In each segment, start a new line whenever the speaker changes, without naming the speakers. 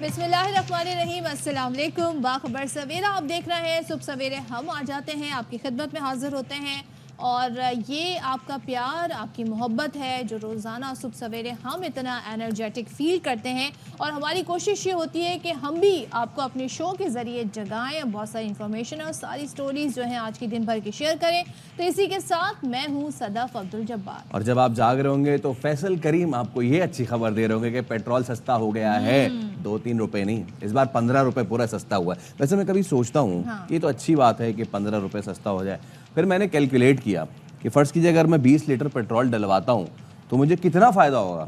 बिस्मिल्लाहिर्रहमानिर्रहीम, अस्सलाम वालेकुम। बाखबर सवेरा आप देख रहे हैं। सुबह सवेरे हम आ जाते हैं, आपकी खिदमत में हाजिर होते हैं और ये आपका प्यार, आपकी मोहब्बत है जो रोज़ाना सुबह सवेरे हम इतना एनर्जेटिक फील करते हैं। और हमारी कोशिश ये होती है कि हम भी आपको अपने शो के ज़रिए जगाएं, बहुत सारी इन्फॉर्मेशन और सारी स्टोरीज़ जो हैं आज की दिन भर की शेयर करें। तो इसी के साथ मैं हूँ सदफ अब्दुल जब्बार।
और जब आप जाग रहे होंगे तो फैसल करीम आपको ये अच्छी खबर दे रहे होंगे कि पेट्रोल सस्ता हो गया है। 2-3 रुपए नहीं, इस बार 15 रुपए पूरा सस्ता हुआ है। वैसे मैं कभी सोचता हूँ ये तो अच्छी बात है कि 15 रुपए सस्ता हो जाए। फिर मैंने कैलकुलेट किया कि फ़र्ज़ कीजिए अगर मैं 20 लीटर पेट्रोल डलवाता हूँ तो मुझे कितना फ़ायदा होगा।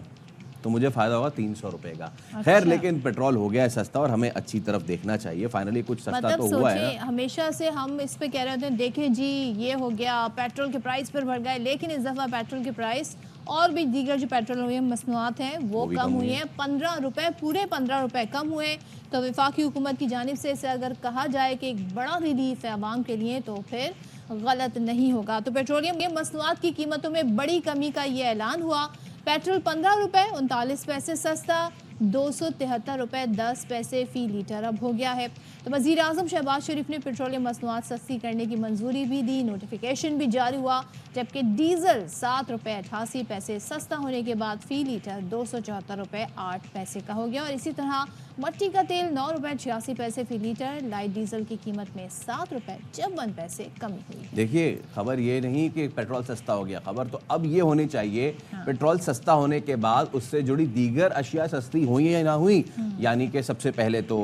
तो मुझे फ़ायदा होगा 300 रुपए का। खैर, लेकिन पेट्रोल हो गया है सस्ता और हमें अच्छी तरफ देखना चाहिए। फाइनली कुछ सस्ता
मतलब
तो हुआ है।
हमेशा से हम इस पे कह रहे होते हैं, देखें जी ये हो गया, पेट्रोल के प्राइस पर बढ़ गए, लेकिन इस दफ़ा पेट्रोल के प्राइस और भी दीगर जो पेट्रोलियम मसनूआत हैं वो कम हुई हैं। 15 रुपए, पूरे 15 रुपए कम हुए। तो वफाकी हुकूमत की जानिब से इसे अगर कहा जाए कि एक बड़ा रिलीफ है आवाम के लिए तो फिर गलत नहीं होगा। तो पेट्रोलियम के मसनूआत की कीमतों में बड़ी कमी का ये ऐलान हुआ। पेट्रोल 15 रुपए 39 पैसे सस्ता 273 रुपए 10 पैसे फ़ी लीटर अब हो गया है। तो वज़ीर आज़म शहबाज शरीफ ने पेट्रोलियम मसनूआत सस्ती करने की मंजूरी भी दी, नोटिफिकेशन भी जारी हुआ। जबकि डीजल 7 रुपए 88 पैसे सस्ता होने के बाद फ़ी लीटर 274 रुपए 8 पैसे का हो गया। और इसी तरह मट्टी का तेल 9 रुपए 86 पैसे फ़ी लीटर, लाइट डीजल की कीमत में 7 रुपए 54 पैसे कमी हुई।
देखिए, खबर ये नहीं कि पेट्रोल सस्ता हो गया, खबर तो अब ये होनी चाहिए पेट्रोल सस्ता होने के बाद उससे जुड़ी दीगर अशिया सस्ती हुई या ना हुई। यानी कि सबसे पहले तो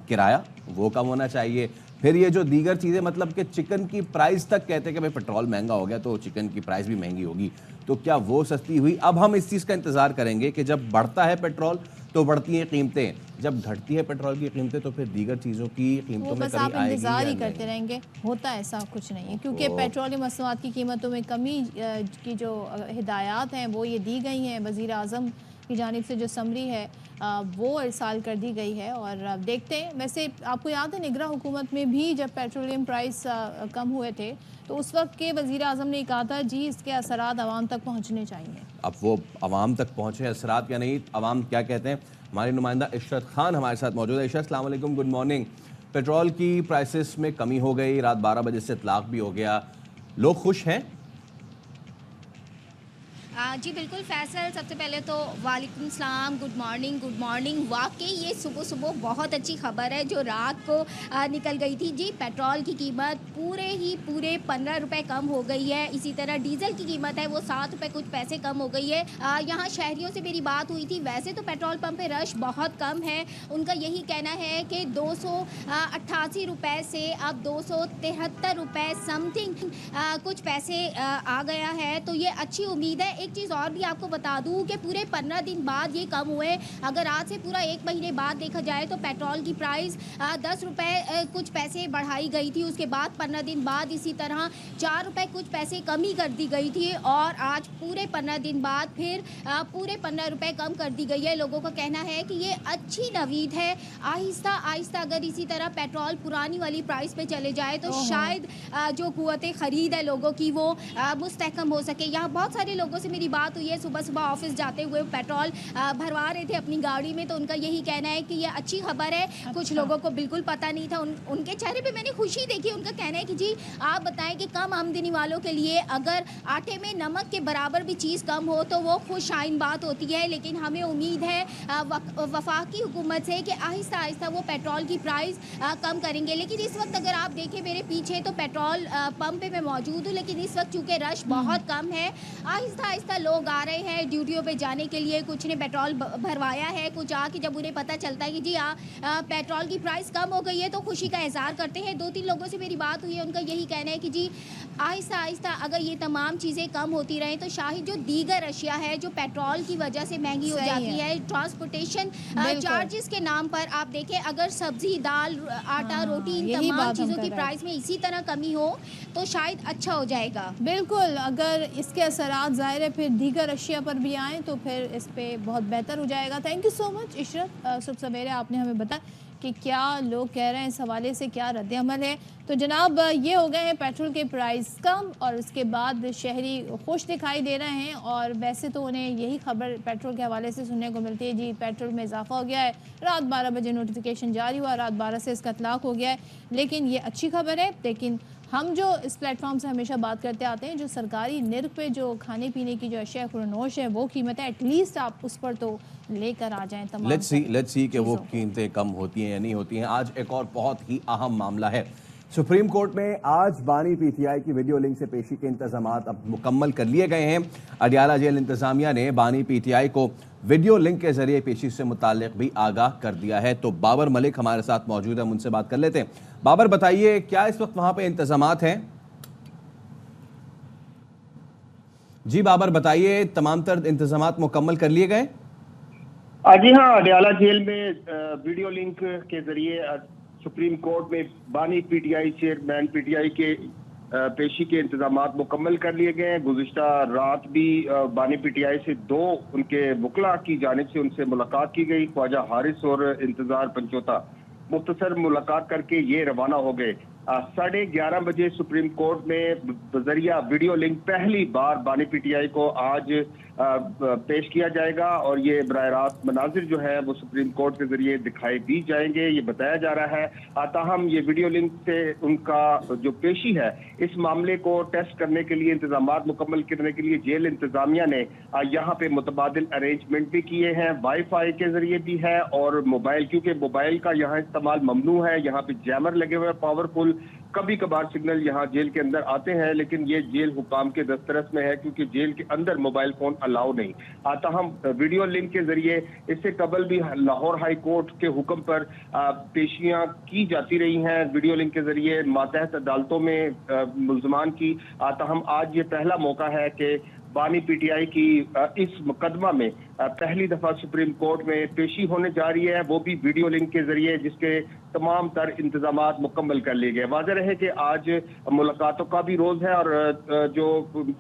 किराया वो कम होना चाहिए। फिर ये जो दीगर चीज़ें, मतलब कि चिकन की प्राइस तक कहते हैं कि भाई पेट्रोल महंगा हो गया तो चिकन की प्राइस भी महंगी होगी, तो क्या वो सस्ती हुई? अब हम इस चीज़ का इंतज़ार करेंगे कि जब बढ़ता है पेट्रोल तो बढ़ती हैं कीमतें, जब घटती है पेट्रोल की कीमतें तो फिर दीगर चीज़ों की कीमतों में कमी आएगी। आप
इंतजार ही करते रहेंगे, होता ऐसा कुछ नहीं है, क्योंकि पेट्रोलियम मसनूआत की कीमतों में कमी की जो हिदायत हैं वो ये दी गई हैं। वज़ीर आज़म की जानिब से जो समरी है वो इरसाल कर दी गई है। और देखते हैं, वैसे आपको याद है निगरान हुकूमत में भी जब पेट्रोलियम प्राइस कम हुए थे तो उस वक्त के वज़ीर आज़म ने कहा था जी इसके असरात आवाम तक पहुँचने चाहिए।
अब वो आवाम तक पहुँचे असरात या नहीं, आवाम क्या कहते हैं? हमारी नुमाइंदा इशरत खान हमारे साथ मौजूद है। इशरत, अस्सलाम वालेकुम, गुड मॉर्निंग। पेट्रोल की प्राइसेस में कमी हो गई, रात 12 बजे से इतलाक भी हो गया, लोग खुश हैं?
जी बिल्कुल फैसल, सबसे पहले तो वालेकुम सलाम, गुड मॉर्निंग। वाकई ये सुबह सुबह बहुत अच्छी खबर है जो रात को निकल गई थी। जी पेट्रोल की कीमत पूरे 15 रुपए कम हो गई है। इसी तरह डीजल की कीमत है वो 7 रुपए कुछ पैसे कम हो गई है। यहाँ शहरियों से मेरी बात हुई थी, वैसे तो पेट्रोल पंप पे रश बहुत कम है। उनका यही कहना है कि 288 रुपए से अब 273 रुपए समथिंग कुछ पैसे आ गया है, तो ये अच्छी उम्मीद है। एक चीज़ और भी आपको बता दूं कि पूरे 15 दिन बाद ये कम हुए। अगर आज से पूरा 1 महीने बाद देखा जाए तो पेट्रोल की प्राइस 10 रुपए कुछ पैसे बढ़ाई गई थी, उसके बाद 15 दिन बाद इसी तरह 4 रुपए कुछ पैसे कमी कर दी गई थी और आज पूरे 15 दिन बाद फिर पूरे 15 रुपए कम कर दी गई है। लोगों का कहना है कि ये अच्छी नवीद है। आहिस्ता आहिस्ता अगर इसी तरह पेट्रोल पुरानी वाली प्राइस पे चले जाए तो शायद जो कुव्वत खरीद है लोगों की वो मुस्तहकम हो सके। यहाँ बहुत सारे लोगों से मेरी बात हुई है, सुबह सुबह ऑफिस जाते हुए पेट्रोल भरवा रहे थे अपनी गाड़ी में, तो उनका यही कहना है कि ये अच्छी खबर है। अच्छा। कुछ लोगों को बिल्कुल पता नहीं था, उनके चेहरे पे मैंने खुशी देखी। उनका कहना है कि जी आप बताएं कि कम आमदनी वालों के लिए अगर आटे में नमक के बराबर भी चीज़ कम हो तो वो खुश आइन बात होती है। लेकिन हमें उम्मीद है वफाकी हुकूमत से कि आहिस्ता आहिस्ता वो पेट्रोल की प्राइस कम करेंगे। लेकिन इस वक्त अगर आप देखें मेरे पीछे तो पेट्रोल पंप पे मैं मौजूद हूँ, लेकिन इस वक्त चूँकि रश बहुत कम है, आहिस्ता आहिस्ता लोग आ रहे हैं ड्यूटियों पे जाने के लिए। कुछ ने पेट्रोल भरवाया है, कुछ आके जब उन्हें पता चलता है कि जी पेट्रोल की प्राइस कम हो गई है तो खुशी का इजहार करते हैं। 2-3 लोगों से मेरी बात हुई है, उनका यही कहना है कि जी आहिस्ता आहिस्ता अगर ये तमाम चीज़ें कम होती रहें तो शायद जो दीगर अशिया है जो पेट्रोल की वजह से महंगी हो जाती है, ट्रांसपोर्टेशन चार्जेस के नाम पर आप देखें, अगर सब्जी दाल आटा रोटी इन तमाम चीज़ों की प्राइस में इसी तरह कमी हो तो शायद अच्छा हो जाएगा।
बिल्कुल, अगर इसके असरात ज़ाहिर है फिर दीगर अशिया पर भी आएँ तो फिर इस पर बहुत बेहतर हो जाएगा। Thank you so much Ishrat, सुबह सवेरे आपने हमें बताया कि क्या लोग कह रहे हैं इस हवाले से, क्या रद्द-ए-अमल है। तो जनाब ये हो गए हैं पेट्रोल के प्राइस कम और उसके बाद शहरी खुश दिखाई दे रहे हैं और वैसे तो उन्हें यही खबर पेट्रोल के हवाले से सुनने को मिलती है, जी पेट्रोल में इजाफा हो गया है, रात 12 बजे नोटिफिकेशन जारी हुआ, रात 12 से इसका इतलाक हो गया है। लेकिन ये अच्छी खबर है। लेकिन हम जो इस प्लेटफॉर्म से हमेशा बात करते आते हैं, जो सरकारी निर्ख पे जो खाने पीने की जो अशिया खुरनोश है वो कीमत है, एटलीस्ट आप उस पर तो लेकर आ जाएं तमाम।
लेट्स सी कि वो कीमतें कम होती हैं या नहीं होती हैं। आज एक और बहुत ही अहम मामला है सुप्रीम कोर्ट में। आज बानी पीटीआई की वीडियो लिंक से पेशी के इंतजामात अब मुकम्मल कर लिए गए हैं। अडियाला जेल इंतजामिया ने बानी पीटीआई को वीडियो लिंक के जरिए पेशी से मुताल्लिक भी आगाह कर दिया है। तो बाबर मलिक हमारे साथ मौजूद है, उनसे बात कर लेते हैं। बाबर बताइए, क्या इस वक्त वहां पे इंतजामात हैं? जी बाबर बताइए, तमाम तर इंतजामात मुकम्मल कर लिए गए?
जी हाँ, अडियाला जेल में वीडियो लिंक के जरिए सुप्रीम कोर्ट में बानी पीटीआई चेयरमैन पीटीआई के पेशी के इंतजामात मुकम्मल कर लिए गए हैं। गुज़िश्ता रात भी बानी पीटीआई से 2 उनके वकला की जानिब से उनसे मुलाकात की गई। ख्वाजा हारिस और इंतजार पंचोता मुख्तसर मुलाकात करके ये रवाना हो गए। 11:30 बजे सुप्रीम कोर्ट में बजरिया वीडियो लिंक पहली बार बानी पीटीआई को आज पेश किया जाएगा और ये बराह रास्त मनाजिर जो है वो सुप्रीम कोर्ट के जरिए दिखाई दी जाएंगे, ये बताया जा रहा है। ताहम ये वीडियो लिंक से उनका जो पेशी है, इस मामले को टेस्ट करने के लिए इंतजामात मुकम्मल करने के लिए जेल इंतजामिया ने यहाँ पे मुतबादिल अरेंजमेंट भी किए हैं, वाईफाई के जरिए भी है और मोबाइल, क्योंकि मोबाइल का यहाँ इस्तेमाल ममनू है। यहाँ पे जैमर लगे हुए हैं पावरफुल, कभी कभार सिग्नल यहाँ जेल के अंदर आते हैं, लेकिन ये जेल हुकाम के दस्तरस में है क्योंकि जेल के अंदर मोबाइल फोन अलाउ नहीं आता। हम वीडियो लिंक के जरिए इससे कबल भी लाहौर हाई कोर्ट के हुक्म पर पेशियां की जाती रही हैं वीडियो लिंक के जरिए मातहत अदालतों में मुल्जमान की। हम आज ये पहला मौका है कि बानी पीटीआई की इस मुकदमा में पहली दफा सुप्रीम कोर्ट में पेशी होने जा रही है, वो भी वीडियो लिंक के जरिए, जिसके तमाम तर इंतजामात मुकम्मल कर लिए गए। वाज़ेह रहे कि आज मुलाकातों का भी रोज है और जो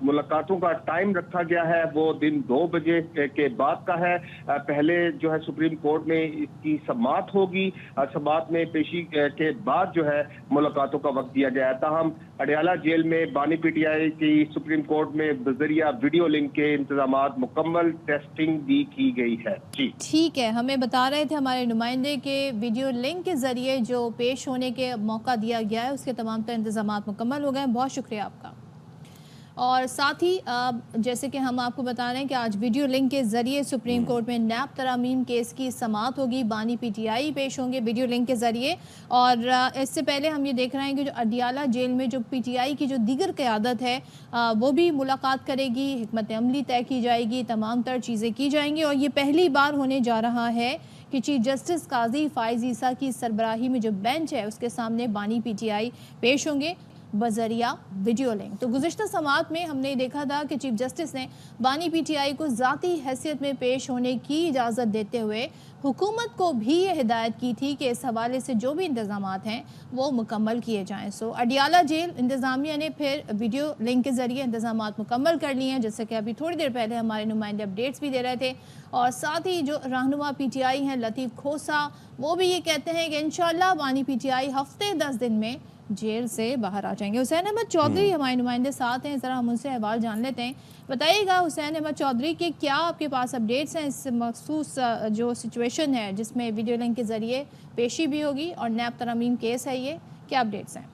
मुलाकातों का टाइम रखा गया है वो दिन 2 बजे के बाद का है। पहले जो है सुप्रीम कोर्ट में इसकी समाअत होगी, समाअत में पेशी के बाद जो है मुलाकातों का वक्त दिया गया है। ताहम अडियाला जेल में बानी पीटीआई की सुप्रीम कोर्ट में बजरिया वीडियो लिंक के इंतजामात मुकम्मल, टेस्टिंग भी की गई है। जी
ठीक है, हमें बता रहे थे हमारे नुमाइंदे के वीडियो लिंक के जरिए जो पेश होने के मौका दिया गया है उसके तमाम तर इंतजामात मुकम्मल हो गए। बहुत शुक्रिया आपका। और साथ ही जैसे कि हम आपको बता रहे हैं कि आज वीडियो लिंक के जरिए सुप्रीम कोर्ट में नैब तरामीम केस की समाअत होगी, बानी पीटीआई पेश होंगे वीडियो लिंक के जरिए। और इससे पहले हम ये देख रहे हैं कि जो अडियाला जेल में जो पीटीआई की जो दीगर क़यादत है वो भी मुलाकात करेगी, हिकमत अमली तय की जाएगी, तमाम तर चीज़ें की जाएंगी। और ये पहली बार होने जा रहा है कि चीफ जस्टिस काजी फाइज ईसा की सरबराही में जो बेंच है उसके सामने बानी पीटीआई पेश होंगे बजरिया वीडियो लिंक। तो गुज़िश्ता समाअत में हमने देखा था कि चीफ जस्टिस ने बानी पीटीआई को ज़ाती हैसियत में पेश होने की इजाज़त देते हुए हुकूमत को भी ये हिदायत की थी कि इस हवाले से जो भी इंतज़ामात हैं वो मुकम्मल किए जाएँ। सो अडियाला जेल इंतज़ामिया ने फिर वीडियो लिंक के ज़रिए इंतज़ामात मुकम्मल कर लिए हैं, जैसे कि अभी थोड़ी देर पहले हमारे नुमाइंदे अपडेट्स भी दे रहे थे। और साथ ही जो रहनुमा पीटीआई हैं लतीफ़ खोसा, वो भी ये कहते हैं कि इंशाअल्लाह बानी पीटीआई हफ्ते 10 दिन में जेल से बाहर आ जाएंगे। हुसैन अहमद चौधरी हमारे नुमाइंदे साथ हैं, ज़रा हम उनसे अहवाल जान लेते हैं। बताइएगा हुसैन अहमद चौधरी के क्या आपके पास अपडेट्स हैं इस मखसूस जो सिचुएशन है जिसमें वीडियो लिंक के ज़रिए पेशी भी होगी और नैब तरामीम केस है, ये क्या अपडेट्स हैं?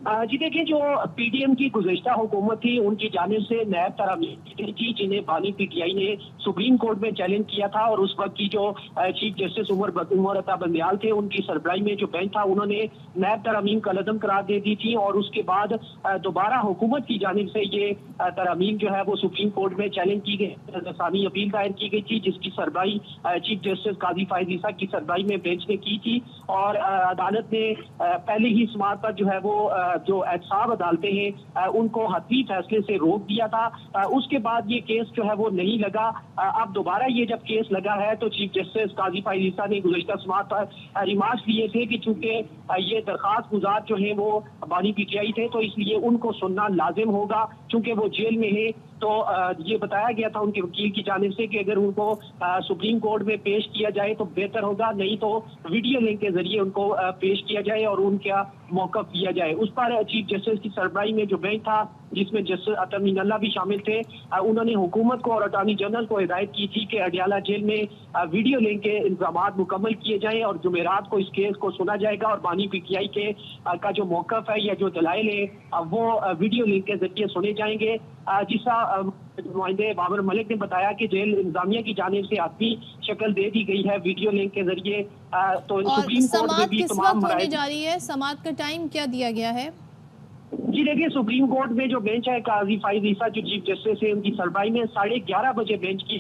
जी देखिए, जो पीडीएम की गुज़िश्ता हुकूमत थी उनकी जानिब से नैब तरामीम थी जिन्हें बानी पीटीआई ने सुप्रीम कोर्ट में चैलेंज किया था और उस वक्त की जो चीफ जस्टिस उमर अता बंदयाल थे उनकी सरबराही में जो बेंच था उन्होंने नैब तरामीम का लदम करार दे दी थी। और उसके बाद दोबारा हुकूमत की जानिब से ये तरामीम जो है वो सुप्रीम कोर्ट में चैलेंज की गई, रसानी अपील दायर की गई थी जिसकी सरबराही चीफ जस्टिस काजी फाइज ईसा की सरबराही में बेंच ने की थी। और अदालत ने पहले ही समाअत पर जो है वो जो एहतसाब अदालतें हैं उनको हतमी फैसले से रोक दिया था। उसके बाद ये केस जो है वो नहीं लगा। अब दोबारा ये जब केस लगा है तो चीफ जस्टिस काजी फाइज ईसा ने गुज़िश्ता समाअत पर रिमार्क्स लिए थे कि चूंकि ये दरखास्त गुजार जो है वो बानी पीटीआई थे तो इसलिए उनको सुनना लाजिम होगा, चूंकि वो जेल में है तो ये बताया गया था उनके वकील की जानिब से कि अगर उनको सुप्रीम कोर्ट में पेश किया जाए तो बेहतर होगा, नहीं तो वीडियो लिंक के जरिए उनको पेश किया जाए और उनका मौका किया जाए। उस पर चीफ जस्टिस की सरबराही में जो बेंच था जिसमें जस्टिस अतर मीनाल्लाह भी शामिल थे, उन्होंने हुकूमत को और अटॉर्नी जनरल को हिदायत की थी कि अडियाला जेल में वीडियो लिंक के इंतजाम मुकम्मल किए जाएं और जुमेरात को इस केस को सुना जाएगा और बानी पीटीआई के का जो मौकफ है या जो दलाइल है वो वीडियो लिंक के जरिए सुने जाएंगे। जिसा नुमाइंदे बाबर मलिक ने बताया कि जेल इंतजामिया की जानिब से आखिरी शक्ल दे दी गई है वीडियो लिंक के जरिए। तो सुप्रीम कोर्ट में भी तमाम
होने जा रही है, समाअत का टाइम क्या दिया गया है?
जी देखिए, सुप्रीम कोर्ट में जो बेंच है काजी फाइज ईसा जो चीफ जस्टिस है उनकी सरबराही में 11:30 बजे बेंच की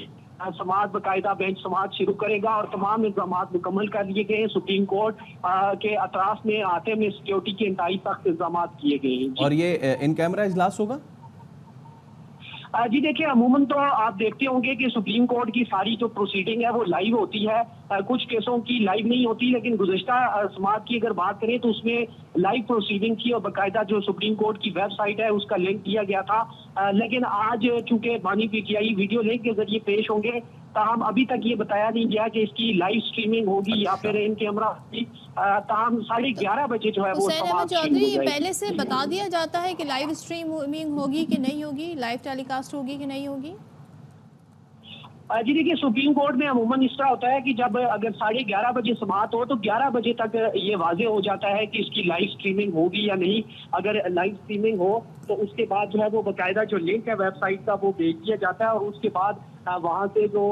समाअत बाकायदा बेंच समाअत शुरू करेगा और तमाम इंतजाम मुकम्मल कर लिए गए हैं। सुप्रीम कोर्ट के अतराफ में आते में सिक्योरिटी के इंतहाई सख्त इंतजाम किए गए हैं।
और ये इन कैमरा इजलास होगा?
जी देखिए, अमूमन तो आप देखते होंगे कि सुप्रीम कोर्ट की सारी जो प्रोसीडिंग है वो लाइव होती है, कुछ केसों की लाइव नहीं होती, लेकिन गुज़श्ता समाअत की अगर बात करें तो उसमें लाइव प्रोसीडिंग थी और बाकायदा जो सुप्रीम कोर्ट की वेबसाइट है उसका लिंक दिया गया था। लेकिन आज चूंकि बानी पीटीआई वीडियो लिंक के जरिए पेश होंगे, ताहम अभी तक ये बताया नहीं गया कि इसकी लाइव स्ट्रीमिंग होगी या फिर इन कैमरा होगी। ताहम 11:30 बजे जो है वो
चौधरी, ये पहले से बता दिया जाता है कि लाइव स्ट्रीमिंग होगी कि नहीं होगी, लाइव टेलीकास्ट होगी कि नहीं होगी?
जी देखिए, सुप्रीम कोर्ट में अमूमन इस तरह होता है कि जब अगर 11:30 बजे समाअत हो तो 11 बजे तक ये वाजे हो जाता है कि इसकी लाइव स्ट्रीमिंग होगी या नहीं। अगर लाइव स्ट्रीमिंग हो तो उसके बाद जो है वो बाकायदा जो लिंक है वेबसाइट का वो भेज दिया जाता है और उसके बाद वहाँ से जो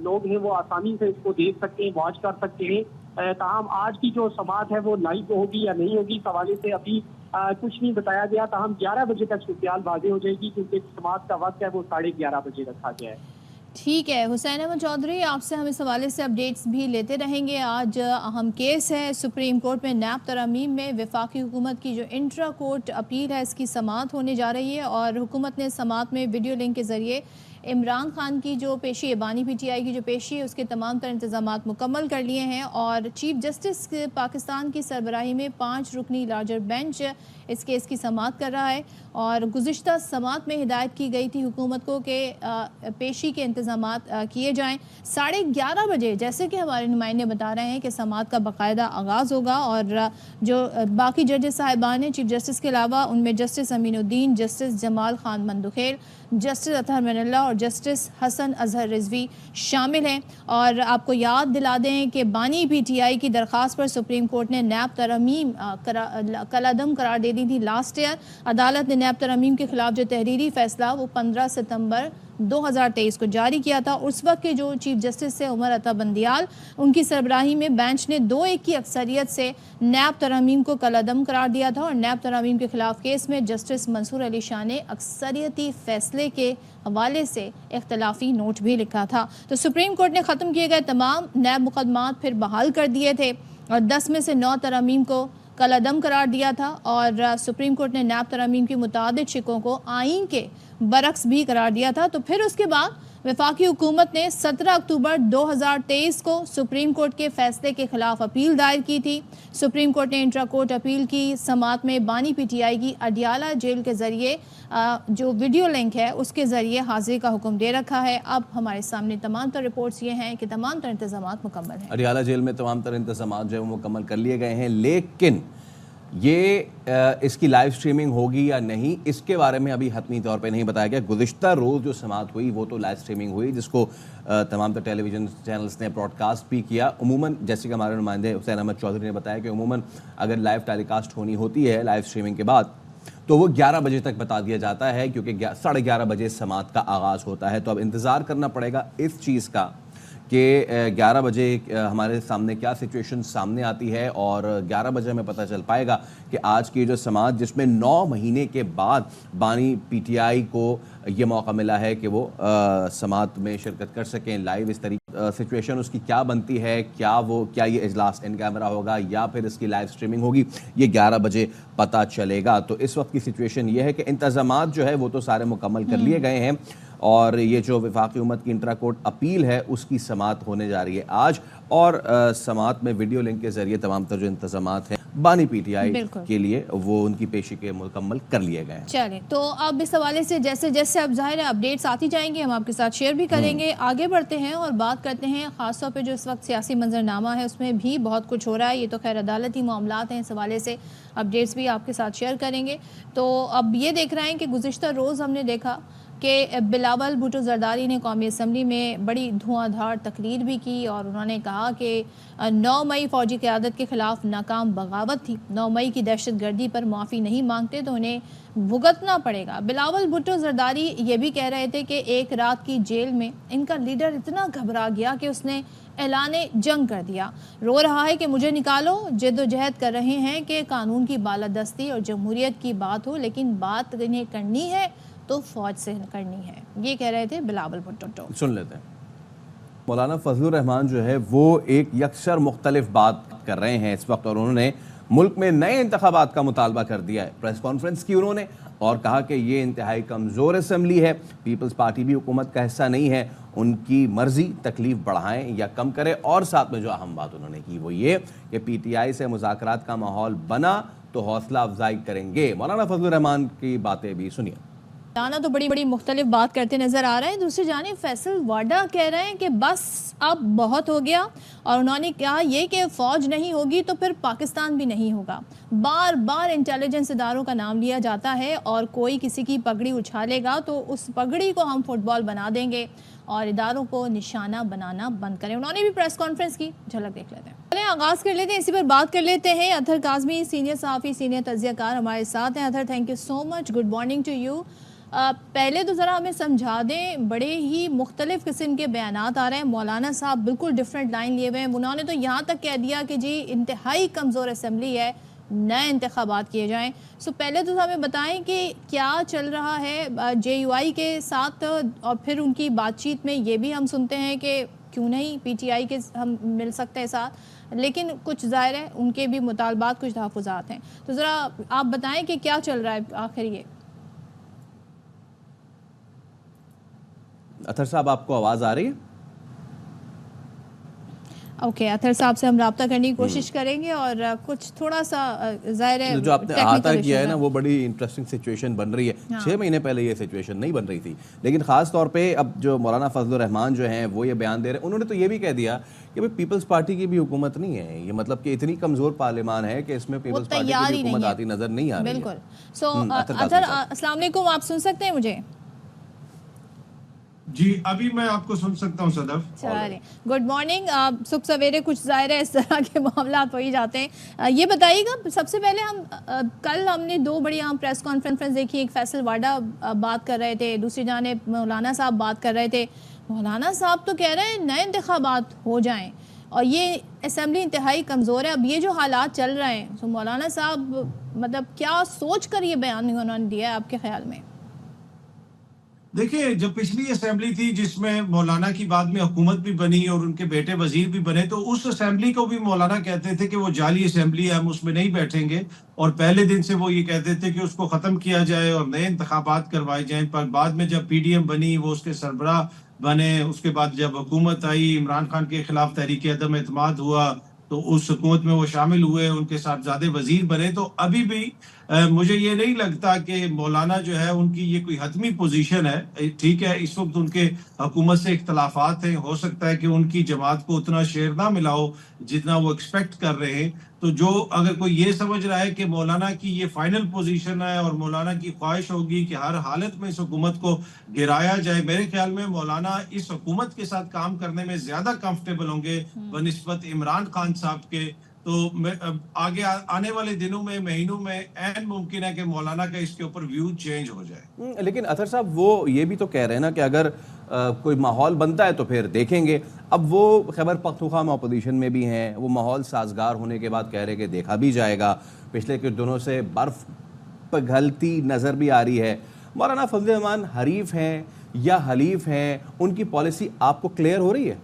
लोग हैं वो आसानी से इसको देख सकते हैं, वॉच कर सकते हैं। ताहम आज की जो समाअत है वो लाइव होगी या नहीं होगी इस हवाले से अभी कुछ नहीं बताया गया। ताहम 11 बजे तक सूरत वाजे हो जाएगी क्योंकि समाअत का वक्त है वो 11:30 बजे रखा गया है।
ठीक है हुसैन अहमद चौधरी, आपसे हम इस हवाले से अपडेट्स भी लेते रहेंगे। आज अहम केस है सुप्रीम कोर्ट में नैब तरमीम में वफाकी हुकूमत की जो इंट्रा कोर्ट अपील है इसकी समाअत होने जा रही है और हुकूमत ने समाअत में वीडियो लिंक के ज़रिए इमरान खान की जो पेशी है, बानी पीटीआई की जो पेशी है उसके तमाम तर इंतजामात मुकम्मल कर लिए हैं और चीफ जस्टिस पाकिस्तान की सरबराही में 5 रुकनी लार्जर बेंच इस केस की समाअत कर रहा है और गुज़िश्ता समाअत में हिदायत की गई थी हुकूमत को कि पेशी के इंतजामात किए जाएँ। 11:30 बजे जैसे कि हमारे नुमाइंदे बता रहे हैं कि समाअत का बाकायदा आगाज़ होगा और जो बाकी जजेस साहिबान हैं चीफ जस्टिस के अलावा उनमें justice Aminuddin, justice Jamal Khan Mandokhail, justice Athar Minallah और जस्टिस हसन अजहर रिजवी शामिल हैं। और आपको याद दिला दें कि बानी पीटीआई की दरख्वास्त पर सुप्रीम कोर्ट ने नैब तरमीम कलादम करार दे दी थी लास्ट ईयर। अदालत ने नैब तरमीम के खिलाफ जो तहरीरी फैसला वो 15 सितंबर 2023 को जारी किया था। उस वक्त के जो चीफ जस्टिस थे उमर अता बंदियाल, उनकी सरबराही में बेंच ने 2-1 की अक्सरियत से नैब तरमीम को कलादम करार दिया था और नैब तरमीम के खिलाफ केस में जस्टिस मंसूर अली शाह ने अक्सरियती फैसले के हवाले से इख्तलाफी नोट भी लिखा था। तो सुप्रीम कोर्ट ने ख़त्म किए गए तमाम नैब मुकदमात फिर बहाल कर दिए थे और 10 में से 9 तरमीम को कलादम करार दिया था और सुप्रीम कोर्ट ने नैब तरमीम की मुतादिद शिकों को आइन के बरक्स भी करार दिया था। तो फिर उसके बाद वफाकी हुकूमत ने 17 अक्टूबर 2023 को सुप्रीम कोर्ट के फैसले के खिलाफ अपील दायर की थी। सुप्रीम कोर्ट ने इंट्रा कोर्ट अपील की समाअत में बानी पीटीआई की अडियाला जेल के ज़रिए जो वीडियो लिंक है उसके ज़रिए हाजिरी का हुक्म दे रखा है। अब हमारे सामने तमाम तर रिपोर्ट्स ये हैं कि तमाम तर इंतजामात मुकम्मल हैं।
अडियाला जेल में तमाम तर इंतजामात जो है वो मुकम्मल कर लिए गए हैं, लेकिन ये इसकी लाइव स्ट्रीमिंग होगी या नहीं इसके बारे में अभी हतमी तौर पे नहीं बताया गया। गुज़िश्ता रोज़ जो समाअत हुई वो तो लाइव स्ट्रीमिंग हुई जिसको तमाम तर टेलीविज़न चैनल्स ने ब्रॉडकास्ट भी किया। अमूमन जैसे कि हमारे नुमाइंदे हुसैन अहमद चौधरी ने बताया कि अमूमन अगर लाइव टेलीकास्ट होनी होती है लाइव स्ट्रीमिंग के बाद तो वो 11 बजे तक बता दिया जाता है क्योंकि 11:30 बजे समाअत का आगाज़ होता है। तो अब इंतज़ार करना पड़ेगा इस चीज़ का कि 11 बजे हमारे सामने क्या सिचुएशन सामने आती है और 11 बजे हमें पता चल पाएगा कि आज की जो समाअत जिसमें 9 महीने के बाद बानी पीटीआई को ये मौका मिला है कि वो समाअत में शिरकत कर सकें लाइव, इस तरीके सिचुएशन उसकी क्या बनती है, क्या ये इजलास इन कैमरा होगा या फिर इसकी लाइव स्ट्रीमिंग होगी, ये 11 बजे पता चलेगा। तो इस वक्त की सिचुएशन ये है कि इंतजामात जो है वो तो सारे मुकम्मल कर लिए गए हैं और ये जो वफाकी हुकूमत की इंट्रा कोर्ट अपील है उसकी समाअत होने जा रही है आज और समाअत में वीडियो लिंक के ज़रिए तमाम तर जो इंतजामात हैं बानी पीटीआई
बिल्कुल।
के लिए वो उनकी पेशी के मुकम्मल कर लिए गए हैं।
चलें, तो अब इस हवाले से जैसे जैसे अब जाहिर है अपडेट्स आती जाएंगी, हम आपके साथ शेयर भी करेंगे। आगे बढ़ते हैं और बात करते हैं ख़ासतौर पे जो इस वक्त सियासी मंजरनामा है उसमें भी बहुत कुछ हो रहा है। ये तो खैर अदालती मामलात हैं, इस हवाले से अपडेट्स भी आपके साथ शेयर करेंगे। तो अब ये देख रहे हैं कि गुज़िश्ता रोज़ हमने देखा कि बिलावल भुट्टो जरदारी ने कौमी असम्बली में बड़ी धुआंधार तकरीर भी की और उन्होंने कहा कि 9 मई फ़ौजी क़यादत के ख़िलाफ़ नाकाम बगावत थी, 9 मई की दहशत गर्दी पर माफ़ी नहीं मांगते तो उन्हें भुगतना पड़ेगा। बिलावल भुट्टो जरदारी ये भी कह रहे थे कि एक रात की जेल में इनका लीडर इतना घबरा गया कि उसने ऐलाने जंग कर दिया। रो रहा है कि मुझे निकालो, जद्दोजहद कर रहे हैं कि कानून की बालादस्ती और जमहूरियत की बात हो, लेकिन बात इन्हें करनी है तो फौज से करनी है। ये कह रहे थे बिलावल भुट्टो।
सुन लेते हैं। मौलाना फजलुर रहमान जो है वो एक यकसर मुख्तलिफ बात कर रहे हैं इस वक्त, और उन्होंने मुल्क में नए इंतखाबात का मुतालबा कर दिया है। प्रेस कॉन्फ्रेंस की उन्होंने और कहा कि ये इंतहाई कमज़ोर असम्बली है, पीपल्स पार्टी भी हुकूमत का हिस्सा नहीं है, उनकी मर्जी तकलीफ बढ़ाएं या कम करें। और साथ में जो अहम बात उन्होंने की वो ये कि पीटीआई से मुज़ाकरात का माहौल बना तो हौसला अफजाई करेंगे। मौलाना फजलुर रहमान की बातें भी सुनिए।
दाना तो बड़ी बड़ी मुख्तलिफ बात करते नजर आ रहे हैं। दूसरी जानिब फैसल वाडा कह रहे हैं कि बस अब बहुत हो गया, और उन्होंने कहा ये कि फ़ौज नहीं होगी तो फिर पाकिस्तान भी नहीं होगा। बार बार इंटेलिजेंस इदारों का नाम लिया जाता है और कोई किसी की पगड़ी उछालेगा तो उस पगड़ी को हम फुटबॉल बना देंगे और इदारों को निशाना बनाना बंद करें। उन्होंने भी प्रेस कॉन्फ्रेंस की, झलक देख लेते हैं। चलिए आगाज़ कर लेते हैं, इसी पर बात कर लेते हैं। अतहर काज़मी सीनियर सहाफ़ी, सीनियर तज़कियाकार हमारे साथ हैं। Athar, thank you so much, good morning to you. पहले तो ज़रा हमें समझा दें, बड़े ही मुख्तलिफ़ किस्म के बयानात आ रहे हैं। मौलाना साहब बिल्कुल डिफरेंट लाइन लिए हुए हैं। उन्होंने तो यहाँ तक कह दिया कि जी इंतहाई कमज़ोर असम्बली है, नए इंतखाबात किए जाएं। सो पहले तो हमें बताएं कि क्या चल रहा है JUI के साथ, और फिर उनकी बातचीत में ये भी हम सुनते हैं कि क्यों नहीं PTI के हम मिल सकते हैं साथ, लेकिन कुछ ज़ाहिर है उनके भी मुतालबात, कुछ तहफ़्फ़ुज़ात हैं। तो ज़रा आप बताएं कि क्या चल रहा है आखिर ये।
अतहर साहब, आपको आवाज़ आ रही है?
ओके, अतहर साहब से हम रब्ता करने की कोशिश करेंगे और कुछ थोड़ा सा ज़ाहिर है
जो आपने अहाता किया है ना,
issues
वो बड़ी इंटरेस्टिंग सिचुएशन बन रही है।
हाँ।
6 महीने पहले ये सिचुएशन नहीं बन रही थी, लेकिन ख़ास तौर पे अब जो मौलाना फजलुर रहमान जो हैं वो ये बयान दे रहे हैं। उन्होंने तो ये भी कह दिया कि भाई पीपल्स पार्टी की भी हुकूमत नहीं है, ये मतलब कि इतनी कमज़ोर पार्लियामान है कि इसमें पीपल्स पार्टी की भी हुकूमत आती नज़र नहीं आ रही है।
बिल्कुल। सो अतहर, अस्सलाम वालेकुम, आप सुन सकते हैं मुझे?
जी, अभी मैं आपको सुन सकता हूँ सदफ।
चलिए, गुड मॉर्निंग। सुबह सवेरे कुछ ज़ाहिर है इस तरह के मामला हो ही जाते हैं। ये बताइएगा, सबसे पहले हम कल हमने 2 बड़ी अहम प्रेस कॉन्फ्रेंस देखी। एक फैसल वाडा बात कर रहे थे, दूसरी जानिब मौलाना साहब बात कर रहे थे। मौलाना साहब तो कह रहे हैं नए इंतखाबात हो जाएं और ये असम्बली इंतहाई कमज़ोर है। अब ये जो हालात चल रहे हैं, तो मौलाना साहब मतलब क्या सोच कर ये बयान उन्होंने दिया है आपके ख्याल में?
देखिए, जब पिछली असेंबली थी जिसमें मौलाना की बाद में हुकूमत भी बनी और उनके बेटे वजीर भी बने, तो उस असेंबली को भी मौलाना कहते थे कि वो जाली असेंबली है, हम उसमें नहीं बैठेंगे, और पहले दिन से वो ये कहते थे कि उसको ख़त्म किया जाए और नए इंतखाबात करवाए जाएं। पर बाद में जब PDM बनी, वो उसके सरबराह बने, उसके बाद जब हुकूमत आई, इमरान खान के खिलाफ तहरीक अदम एतमाद हुआ तो उस हुकूमत में वो शामिल हुए, उनके साहबजादे वजीर बने। तो अभी भी मुझे ये नहीं लगता कि मौलाना जो है उनकी ये कोई हतमी पोजीशन है। ठीक है, इस वक्त उनके हुकूमत से इख्तलाफात हैं, हो सकता है कि उनकी जमात को उतना शेयर ना मिला हो जितना वो एक्सपेक्ट कर रहे हैं। तो जो अगर कोई ये समझ रहा है कि मौलाना की ये फाइनल पोजीशन है और मौलाना की ख्वाहिश होगी कि हर हालत में इस हुकूमत को गिराया जाए, मेरे ख्याल में मौलाना इस हुकूमत के साथ काम करने में ज्यादा कंफर्टेबल होंगे बनिस्बत इमरान खान साहब के। तो आगे आने वाले दिनों में, महीनों में ऐन मुमकिन है कि मौलाना का इसके ऊपर व्यू चेंज हो जाए।
लेकिन अतहर साहब वो ये भी तो कह रहे हैं ना कि अगर कोई माहौल बनता है तो फिर देखेंगे। अब वो खैबर पख्तूनख्वा में अपोजिशन में भी हैं, वो माहौल साजगार होने के बाद कह रहे कि देखा भी जाएगा। पिछले कुछ दिनों से बर्फ पिघलती नज़र भी आ रही है। मौलाना फजल रहमान हरीफ हैं या हलीफ हैं, उनकी पॉलिसी आपको क्लियर हो रही है?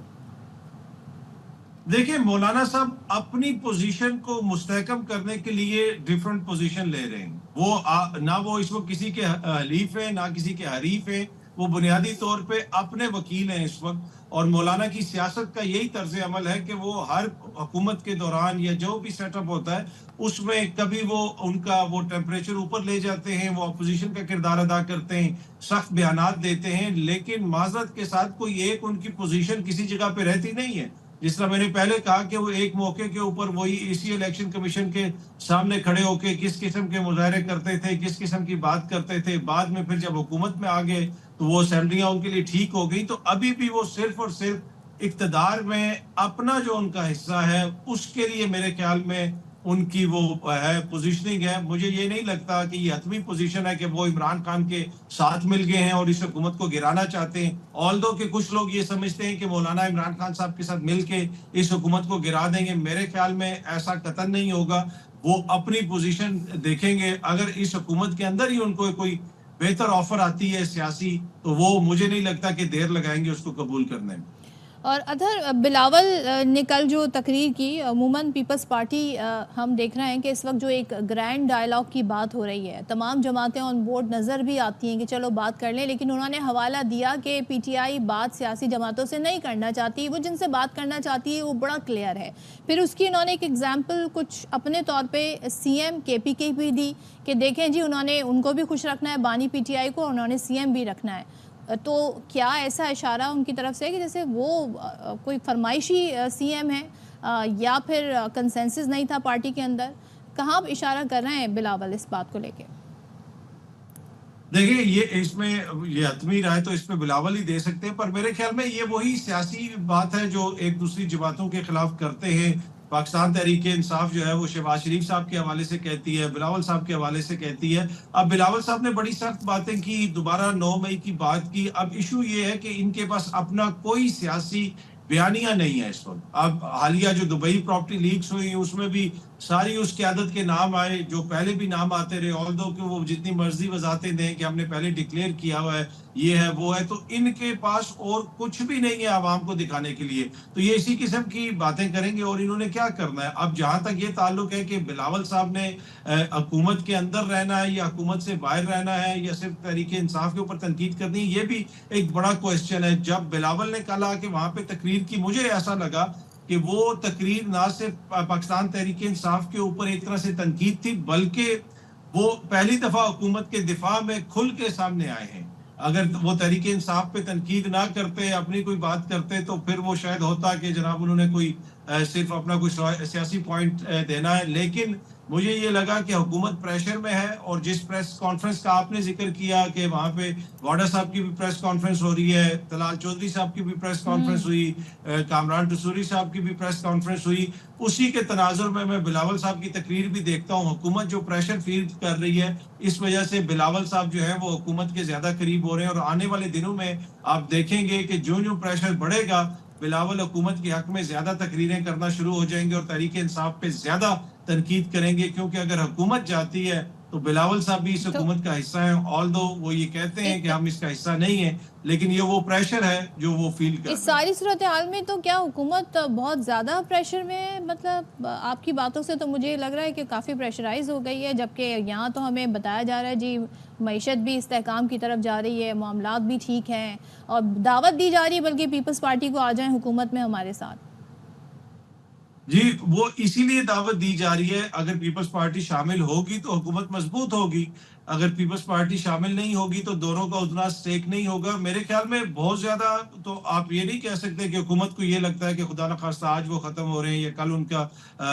देखिए, मौलाना साहब अपनी पोजीशन को मुस्तहकम करने के लिए डिफरेंट पोजीशन ले रहे हैं। वो ना वो इस वक्त किसी के हलीफ है ना किसी के हरीफ है, वो बुनियादी तौर पे अपने वकील हैं इस वक्त, और मौलाना की सियासत का यही तर्ज अमल है कि वो हर हुकूमत के दौरान या जो भी सेटअप होता है उसमें कभी वो उनका वो टेम्परेचर ऊपर ले जाते हैं, वो अपोजिशन का किरदार अदा करते हैं, सख्त बयानात देते हैं, लेकिन माजरत के साथ कोई एक उनकी पोजीशन किसी जगह पे रहती नहीं है। जिस तरह मैंने पहले कहा कि वो एक मौके के ऊपर वही इसी इलेक्शन कमीशन के सामने खड़े होकर किस किस्म के मुजाहरे करते थे, किस किस्म की बात करते थे, बाद में फिर जब हुकूमत में आ गए तो वो असेंबलियां उनके लिए ठीक हो गई। तो अभी भी वो सिर्फ और सिर्फ इक्तदार में अपना जो उनका हिस्सा है उसके लिए मेरे ख्याल में उनकी वो है पोजीशनिंग है। मुझे ये नहीं लगता कि ये हतमी पोजीशन है कि वो इमरान खान के साथ मिल गए हैं और इस हुकूमत को गिराना चाहते हैं। ऑल्दो कि कुछ लोग ये समझते हैं कि मौलाना इमरान खान साहब के साथ मिल के इस हुकूमत को गिरा देंगे, मेरे ख्याल में ऐसा कतई नहीं होगा। वो अपनी पोजीशन देखेंगे। अगर इस हुकूमत के अंदर ही उनको कोई बेहतर ऑफर आती है सियासी, तो वो मुझे नहीं लगता कि देर लगाएंगे उसको कबूल करने में।
और अधर बिलावल ने कल जो तकरीर की, अमूमन पीपल्स पार्टी हम देख रहे हैं कि इस वक्त जो एक ग्रैंड डायलॉग की बात हो रही है, तमाम जमातें ऑन बोर्ड नज़र भी आती हैं कि चलो बात कर लें, लेकिन उन्होंने हवाला दिया कि पीटीआई बात सियासी जमातों से नहीं करना चाहती, वो जिनसे बात करना चाहती है वो बड़ा क्लियर है। फिर उसकी उन्होंने एक एग्जाम्पल कुछ अपने तौर पर सीएम केपी की भी दी कि देखें जी उन्होंने उनको भी खुश रखना है बानी पीटीआई को, उन्होंने सीएम भी रखना है। तो क्या ऐसा इशारा उनकी तरफ से है कि जैसे वो कोई फरमाइशी सीएम है या फिर कंसेंसस नहीं था पार्टी के अंदर? कहाँ इशारा कर रहे हैं बिलावल इस बात को लेके?
देखिए, ये इसमें ये हतमी राय तो इसमें बिलावल ही दे सकते हैं, पर मेरे ख्याल में ये वही सियासी बात है जो एक दूसरी जमातों के खिलाफ करते हैं। पाकिस्तान तहरीक इंसाफ जो है वो शहबाज शरीफ साहब के हवाले से कहती है, बिलावल साहब के हवाले से कहती है। अब बिलावल साहब ने बड़ी सख्त बातें की, दोबारा 9 मई की बात की। अब इशू ये है कि इनके पास अपना कोई सियासी बयानिया नहीं है इस वक्त। अब हालिया जो दुबई प्रॉपर्टी लीक्स हुई उसमें भी सारी उस क़यादत के नाम आए जो पहले भी नाम आते रहे, ऑल्दो कि वो जितनी मर्जी वजाहतें दें कि हमने पहले डिक्लेयर किया हुआ है, ये है वो है, तो इनके पास और कुछ भी नहीं है आवाम को दिखाने के लिए। तो ये इसी किस्म की बातें करेंगे और इन्होंने क्या करना है। अब जहां तक ये ताल्लुक है कि बिलावल साहब ने हुकूमत के अंदर रहना है या हुकूमत से बाहर रहना है या सिर्फ तहरीक इंसाफ के ऊपर तनकीद करनी है, ये भी एक बड़ा क्वेश्चन है। जब बिलावल ने कहा कि वहां पे तकरीर की, मुझे ऐसा लगा कि वो तकरीर ना सिर्फ पाकिस्तान तहरीक इंसाफ के ऊपर एक तरह से तनकीद थी, बल्कि वो पहली दफा हुकूमत के दिफा में खुल के सामने आए हैं। अगर वो तहरीक इंसाफ पे तनकीद ना करते, अपनी कोई बात करते, तो फिर वो शायद होता कि जनाब उन्होंने कोई सिर्फ अपना कोई सियासी पॉइंट देना है। लेकिन मुझे ये लगा कि हुकूमत प्रेशर में है, और जिस प्रेस कॉन्फ्रेंस का आपने जिक्र किया कि वहां पे वाडा साहब की भी प्रेस कॉन्फ्रेंस हो रही है, तलाल चौधरी साहब की भी प्रेस कॉन्फ्रेंस हुई, कामरान टसूरी साहब की भी प्रेस कॉन्फ्रेंस हुई, उसी के तनाजुर में मैं बिलावल साहब की तकरीर भी देखता हूँ। हुकूमत जो प्रेशर फील कर रही है, इस वजह से बिलावल साहब जो है वो हुकूमत के ज्यादा करीब हो रहे हैं, और आने वाले दिनों में आप देखेंगे कि जो जो प्रेशर बढ़ेगा, बिलावल हुकूमत के हक में ज्यादा तकरीरें करना शुरू हो जाएंगे और तहरीक इंसाफ पे ज्यादा तनकीद करेंगे। क्योंकि अगर हुकूमत जाती है तो बिलावल साहब भी इस हुकूमत का हिस्सा है, ऑल्दो वो ये कहते हैं कि हम इसका हिस्सा नहीं है, लेकिन ये वो प्रेशर है जो वो फील कर रहे हैं।
इस सारी सूरत हाल में तो क्या हुकूमत बहुत ज़्यादा प्रेशर में है? मतलब आपकी बातों से तो मुझे लग रहा है कि काफ़ी प्रेशराइज हो गई है, जबकि यहाँ तो हमें बताया जा रहा है जी मईशत भी इस्तेहकाम की तरफ जा रही है, मामलात भी ठीक हैं, और दावत दी जा रही है बल्कि पीपल्स पार्टी को आ जाए हुकूमत में हमारे साथ।
जी, वो इसीलिए दावत दी जा रही है। अगर पीपल्स पार्टी शामिल होगी तो हुकूमत मजबूत होगी, अगर पीपल्स पार्टी शामिल नहीं होगी तो दोनों का उतना स्टेक नहीं होगा। मेरे ख्याल में बहुत ज्यादा तो आप ये नहीं कह सकते कि हुकूमत को ये लगता है कि खुदा न खास्ता आज वो खत्म हो रहे हैं या कल उनका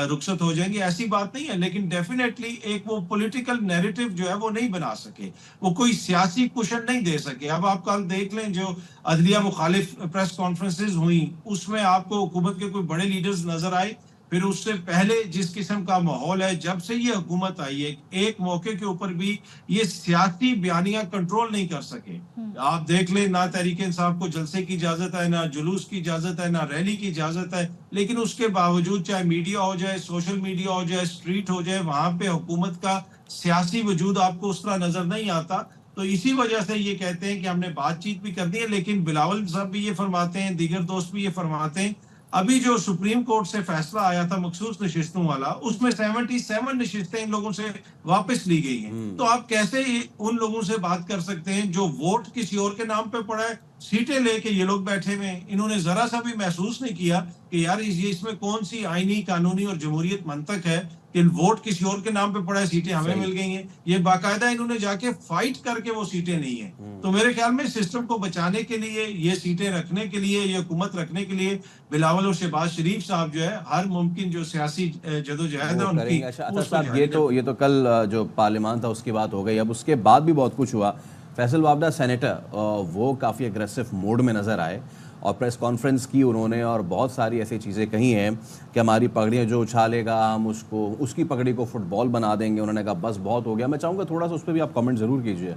रुखसत हो जाएंगे, ऐसी बात नहीं है। लेकिन डेफिनेटली एक वो पॉलिटिकल नैरेटिव जो है वो नहीं बना सके, वो कोई सियासी कुशन नहीं दे सके। अब आप कल देख लें जो अदलिया मुखालिफ प्रेस कॉन्फ्रेंसेज हुई, उसमें आपको हुकूमत के कोई बड़े लीडर्स नजर आए। फिर उससे पहले जिस किस्म का माहौल है, जब से ये हुकूमत आई है, एक मौके के ऊपर भी ये सियासी बयानियां कंट्रोल नहीं कर सके। आप देख लें, ना तहरीक इंसाफ को जलसे की इजाजत है, ना जुलूस की इजाजत है, ना रैली की इजाजत है, लेकिन उसके बावजूद चाहे मीडिया हो जाए, सोशल मीडिया हो जाए, स्ट्रीट हो जाए, वहां पे हुकूमत का सियासी वजूद आपको उस तरह नजर नहीं आता। तो इसी वजह से ये कहते हैं कि हमने बातचीत भी करनी है। लेकिन बिलावल साहब भी ये फरमाते हैं, दीगर दोस्त भी ये फरमाते हैं, अभी जो सुप्रीम कोर्ट से फैसला आया था मखसूस नशिस्तों वाला, उसमें 77 नशिस्तें इन लोगों से वापस ली गई हैं। तो आप कैसे उन लोगों से बात कर सकते हैं जो वोट किसी और के नाम पे पड़ा है, सीटें लेके ये लोग बैठे हुए हैं, इन्होंने जरा सा भी महसूस नहीं किया कि यार ये इसमें कौन सी आईनी, कानूनी और जमहूरियत मंतक है कि वोट किसी और के नाम पे पड़ा है, सीटें हमें मिल गई हैं। ये बाकायदा इन्होंने जाके फाइट करके वो सीटें ली हैं। तो मेरे ख्याल में सिस्टम को बचाने के लिए, ये सीटें रखने के लिए, ये हुकूमत रखने के लिए बिलावल और शहबाज शरीफ साहब जो है हर मुमकिन जो सियासी जदोजहद है उनकी,
अच्छा साहब, ये तो कल जो पार्लियामान था उसकी बात हो गई। अब उसके बाद भी बहुत कुछ हुआ। फैसल वाबडा सेनेटर वो काफ़ी एग्रेसिव मोड में नज़र आए और प्रेस कॉन्फ्रेंस की उन्होंने, और बहुत सारी ऐसी चीज़ें कही हैं कि हमारी पगड़ियाँ जो उछालेगा हम उसकी पगड़ी को फुटबॉल बना देंगे। उन्होंने कहा बस बहुत हो गया। मैं चाहूँगा थोड़ा सा उस पर भी आप कमेंट ज़रूर कीजिए।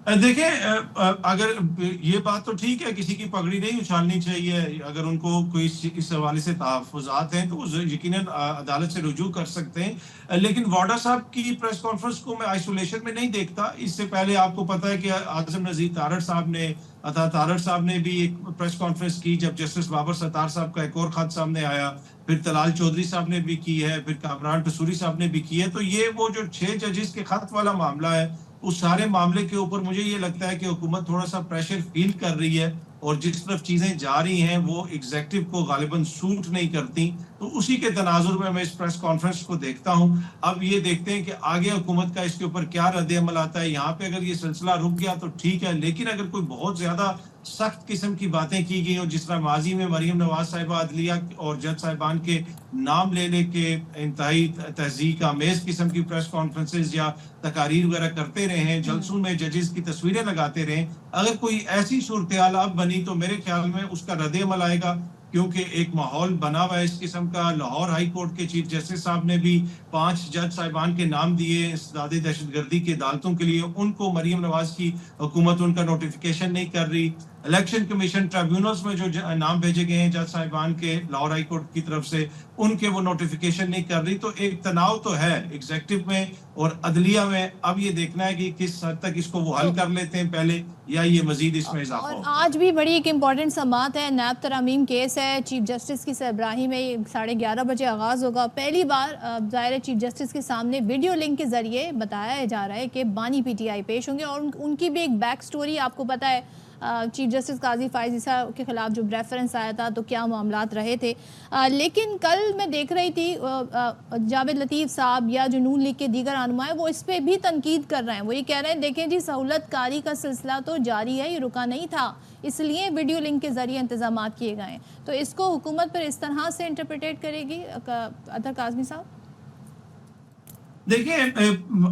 देखिए, अगर ये बात तो ठीक है, किसी की पगड़ी नहीं उछालनी चाहिए। अगर उनको कोई इस हवाले से तहफ़्फ़ुज़ात हैं तो वो यकीनन अदालत से रुजू कर सकते हैं। लेकिन वाडा साहब की प्रेस कॉन्फ्रेंस को मैं आइसोलेशन में नहीं देखता। इससे पहले आपको पता है कि आज़म नज़ीर तारड़ साहब ने, अता तारड़ साहब ने भी एक प्रेस कॉन्फ्रेंस की जब जस्टिस बाबर सत्तार साहब का एक और खत सामने आया। फिर तलाल चौधरी साहब ने भी की है, फिर कामरान कसूरी साहब ने भी की है। तो ये वो जो 6 जजेस के खत वाला मामला है, उस सारे मामले के ऊपर मुझे ये लगता है कि हुकूमत थोड़ा सा प्रेशर फील कर रही है और जिस तरफ चीजें जा रही हैं वो एग्जीक्यूटिव को गालिबन सूट नहीं करती। तो उसी के तनाजुर में मैं इस प्रेस कॉन्फ्रेंस को देखता हूं। अब ये देखते हैं कि आगे हुकूमत का इसके ऊपर क्या रद्द-ए-अमल आता है। यहाँ पे अगर ये सिलसिला रुक गया तो ठीक है, लेकिन अगर कोई बहुत ज्यादा सख्त किस्म की बातें की गई और जिस तरह माजी में मरियम नवाज साहिबा अदलिया और जज साहिबान के नाम लेने के इंतहाई तहज़ीक आमेज किस्म की प्रेस कॉन्फ्रेंसेज या तकारीर वगैरह करते रहे हैं, जलसों में जजेस की तस्वीरें लगाते रहे, अगर कोई ऐसी सूरत हाल अब बनी तो मेरे ख्याल में उसका रद्द-ए-अमल आएगा। क्योंकि एक माहौल बना हुआ है इस किस्म का। लाहौर हाई कोर्ट के चीफ जस्टिस साहब ने भी 5 जज साहिबान के नाम दिए इंसदाद दहशतगर्दी की अदालतों के लिए। उनको मरियम नवाज की हुकूमत उनका नोटिफिकेशन नहीं कर रही। इलेक्शन कमीशन ट्रिब्यूनल्स में जो नाम भेजे गए हैं जज साहिबान के लाहौर हाई कोर्ट की तरफ से, उनके वो नोटिफिकेशन नहीं कर रही। तो एक तनाव तो है एग्जीक्यूटिव में और अदलिया में। अब ये देखना है कि किस हद तक इसको वो हल कर लेते हैं पहले, या ये मजीद इसमें इजाफा
और
होगा।
आज भी बड़ी एक इम्पॉर्टेंट समात है, नायब तरामीम केस है चीफ जस्टिस की सरबराही में। 11:30 बजे आगाज़ होगा। पहली बार ज़ाहिर चीफ जस्टिस के सामने वीडियो लिंक के ज़रिए बताया जा रहा है कि बानी PTI पेश होंगे और उनकी भी एक बैक स्टोरी आपको पता है। चीफ जस्टिस काजी फाइज ईसा के खिलाफ जो रेफरेंस आया था तो क्या मामलात रहे थे। लेकिन कल मैं देख रही थी जावेद लतीफ़ साहब या जो नून लीग के दीगर रहनुमा वो इस पर भी तनकीद कर रहे हैं। वो ये कह रहे हैं देखें जी, सहूलत कारी का सिलसिला तो जारी है, ये रुका नहीं था, इसलिए वीडियो लिंक के जरिए इंतजाम किए गए। तो इसको हुकूमत पर इस तरह से इंटरप्रिटेट करेगी अतर काज़मी साहब?
देखिए,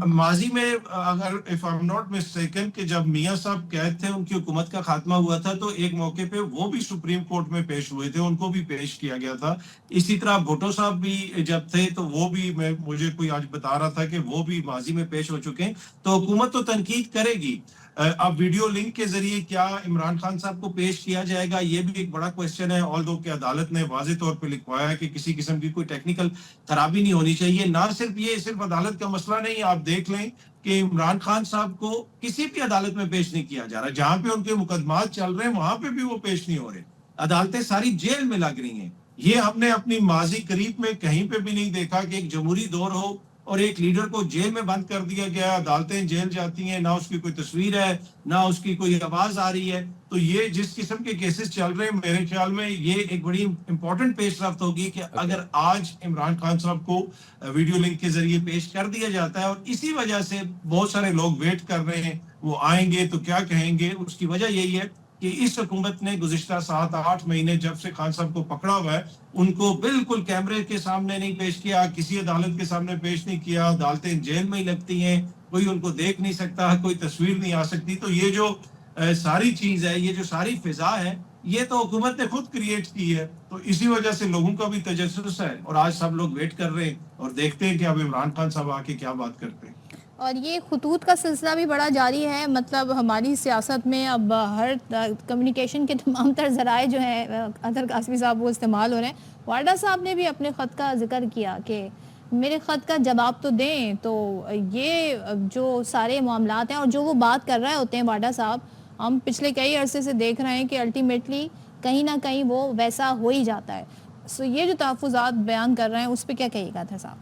माजी में अगर if I am not mistaken कि जब मियां साहब कैद थे, उनकी हुकूमत का खात्मा हुआ था, तो एक मौके पे वो भी सुप्रीम कोर्ट में पेश हुए थे, उनको भी पेश किया गया था। इसी तरह भुट्टो साहब भी जब थे तो वो भी, मुझे कोई आज बता रहा था कि वो भी माजी में पेश हो चुके हैं। तो हुकूमत तो तनकीद करेगी। अब वीडियो लिंक के जरिए क्या इमरान खान साहब को पेश किया जाएगा, ये भी एक बड़ा क्वेश्चन है। ऑल्दो कि अदालत ने वाज़ेह तौर पे लिखवाया है कि किसी किस्म की कोई टेक्निकल खराबी नहीं होनी चाहिए। ना सिर्फ अदालत का मसला नहीं, आप देख लें कि इमरान खान साहब को किसी भी अदालत में पेश नहीं किया जा रहा। जहां पे उनके मुकदमात चल रहे हैं वहां पे भी वो पेश नहीं हो रहे। अदालतें सारी जेल में लग रही हैं। ये हमने अपनी माजी करीब में कहीं पे भी नहीं देखा कि एक जमहूरी दौर हो और एक लीडर को जेल में बंद कर दिया गया। अदालतें जेल जाती हैं, ना उसकी कोई तस्वीर है, ना उसकी कोई आवाज आ रही है। तो ये जिस किस्म के केसेस चल रहे हैं, मेरे ख्याल में ये एक बड़ी इंपॉर्टेंट पेशरफ्त होगी कि अगर आज इमरान खान साहब को वीडियो लिंक के जरिए पेश कर दिया जाता है, और इसी वजह से बहुत सारे लोग वेट कर रहे हैं वो आएंगे तो क्या कहेंगे। उसकी वजह यही है कि इस हुकूमत ने गुज़िश्ता 7-8 महीने जब से खान साहब को पकड़ा हुआ है, उनको बिल्कुल कैमरे के सामने नहीं पेश किया, किसी अदालत के सामने पेश नहीं किया। अदालतें जेल में ही लगती हैं, कोई उनको देख नहीं सकता, कोई तस्वीर नहीं आ सकती। तो ये जो सारी चीज है, ये जो सारी फिजा है, ये तो हुकूमत ने खुद क्रिएट की है। तो इसी वजह से लोगों का भी तजस्सुस है और आज सब लोग वेट कर रहे हैं और देखते हैं कि अब इमरान खान साहब आके क्या बात करते हैं।
और ये खतूत का सिलसिला भी बड़ा जारी है। मतलब हमारी सियासत में अब हर कम्युनिकेशन के तमाम तर ज़राए जो हैं अतर काज़मी साहब वो इस्तेमाल हो रहे हैं। वाडा साहब ने भी अपने ख़त का जिक्र किया कि मेरे ख़त का जवाब तो दें। तो ये जो सारे मामलात हैं और जो वो बात कर रहे होते हैं वाडा साहब, हम पिछले कई अरसे से देख रहे हैं कि अल्टीमेटली कहीं ना कहीं वो वैसा हो ही जाता है। सो ये जो तहफ़्फ़ुज़ात बयान कर रहे हैं उस पर क्या कहिएगा था साहब?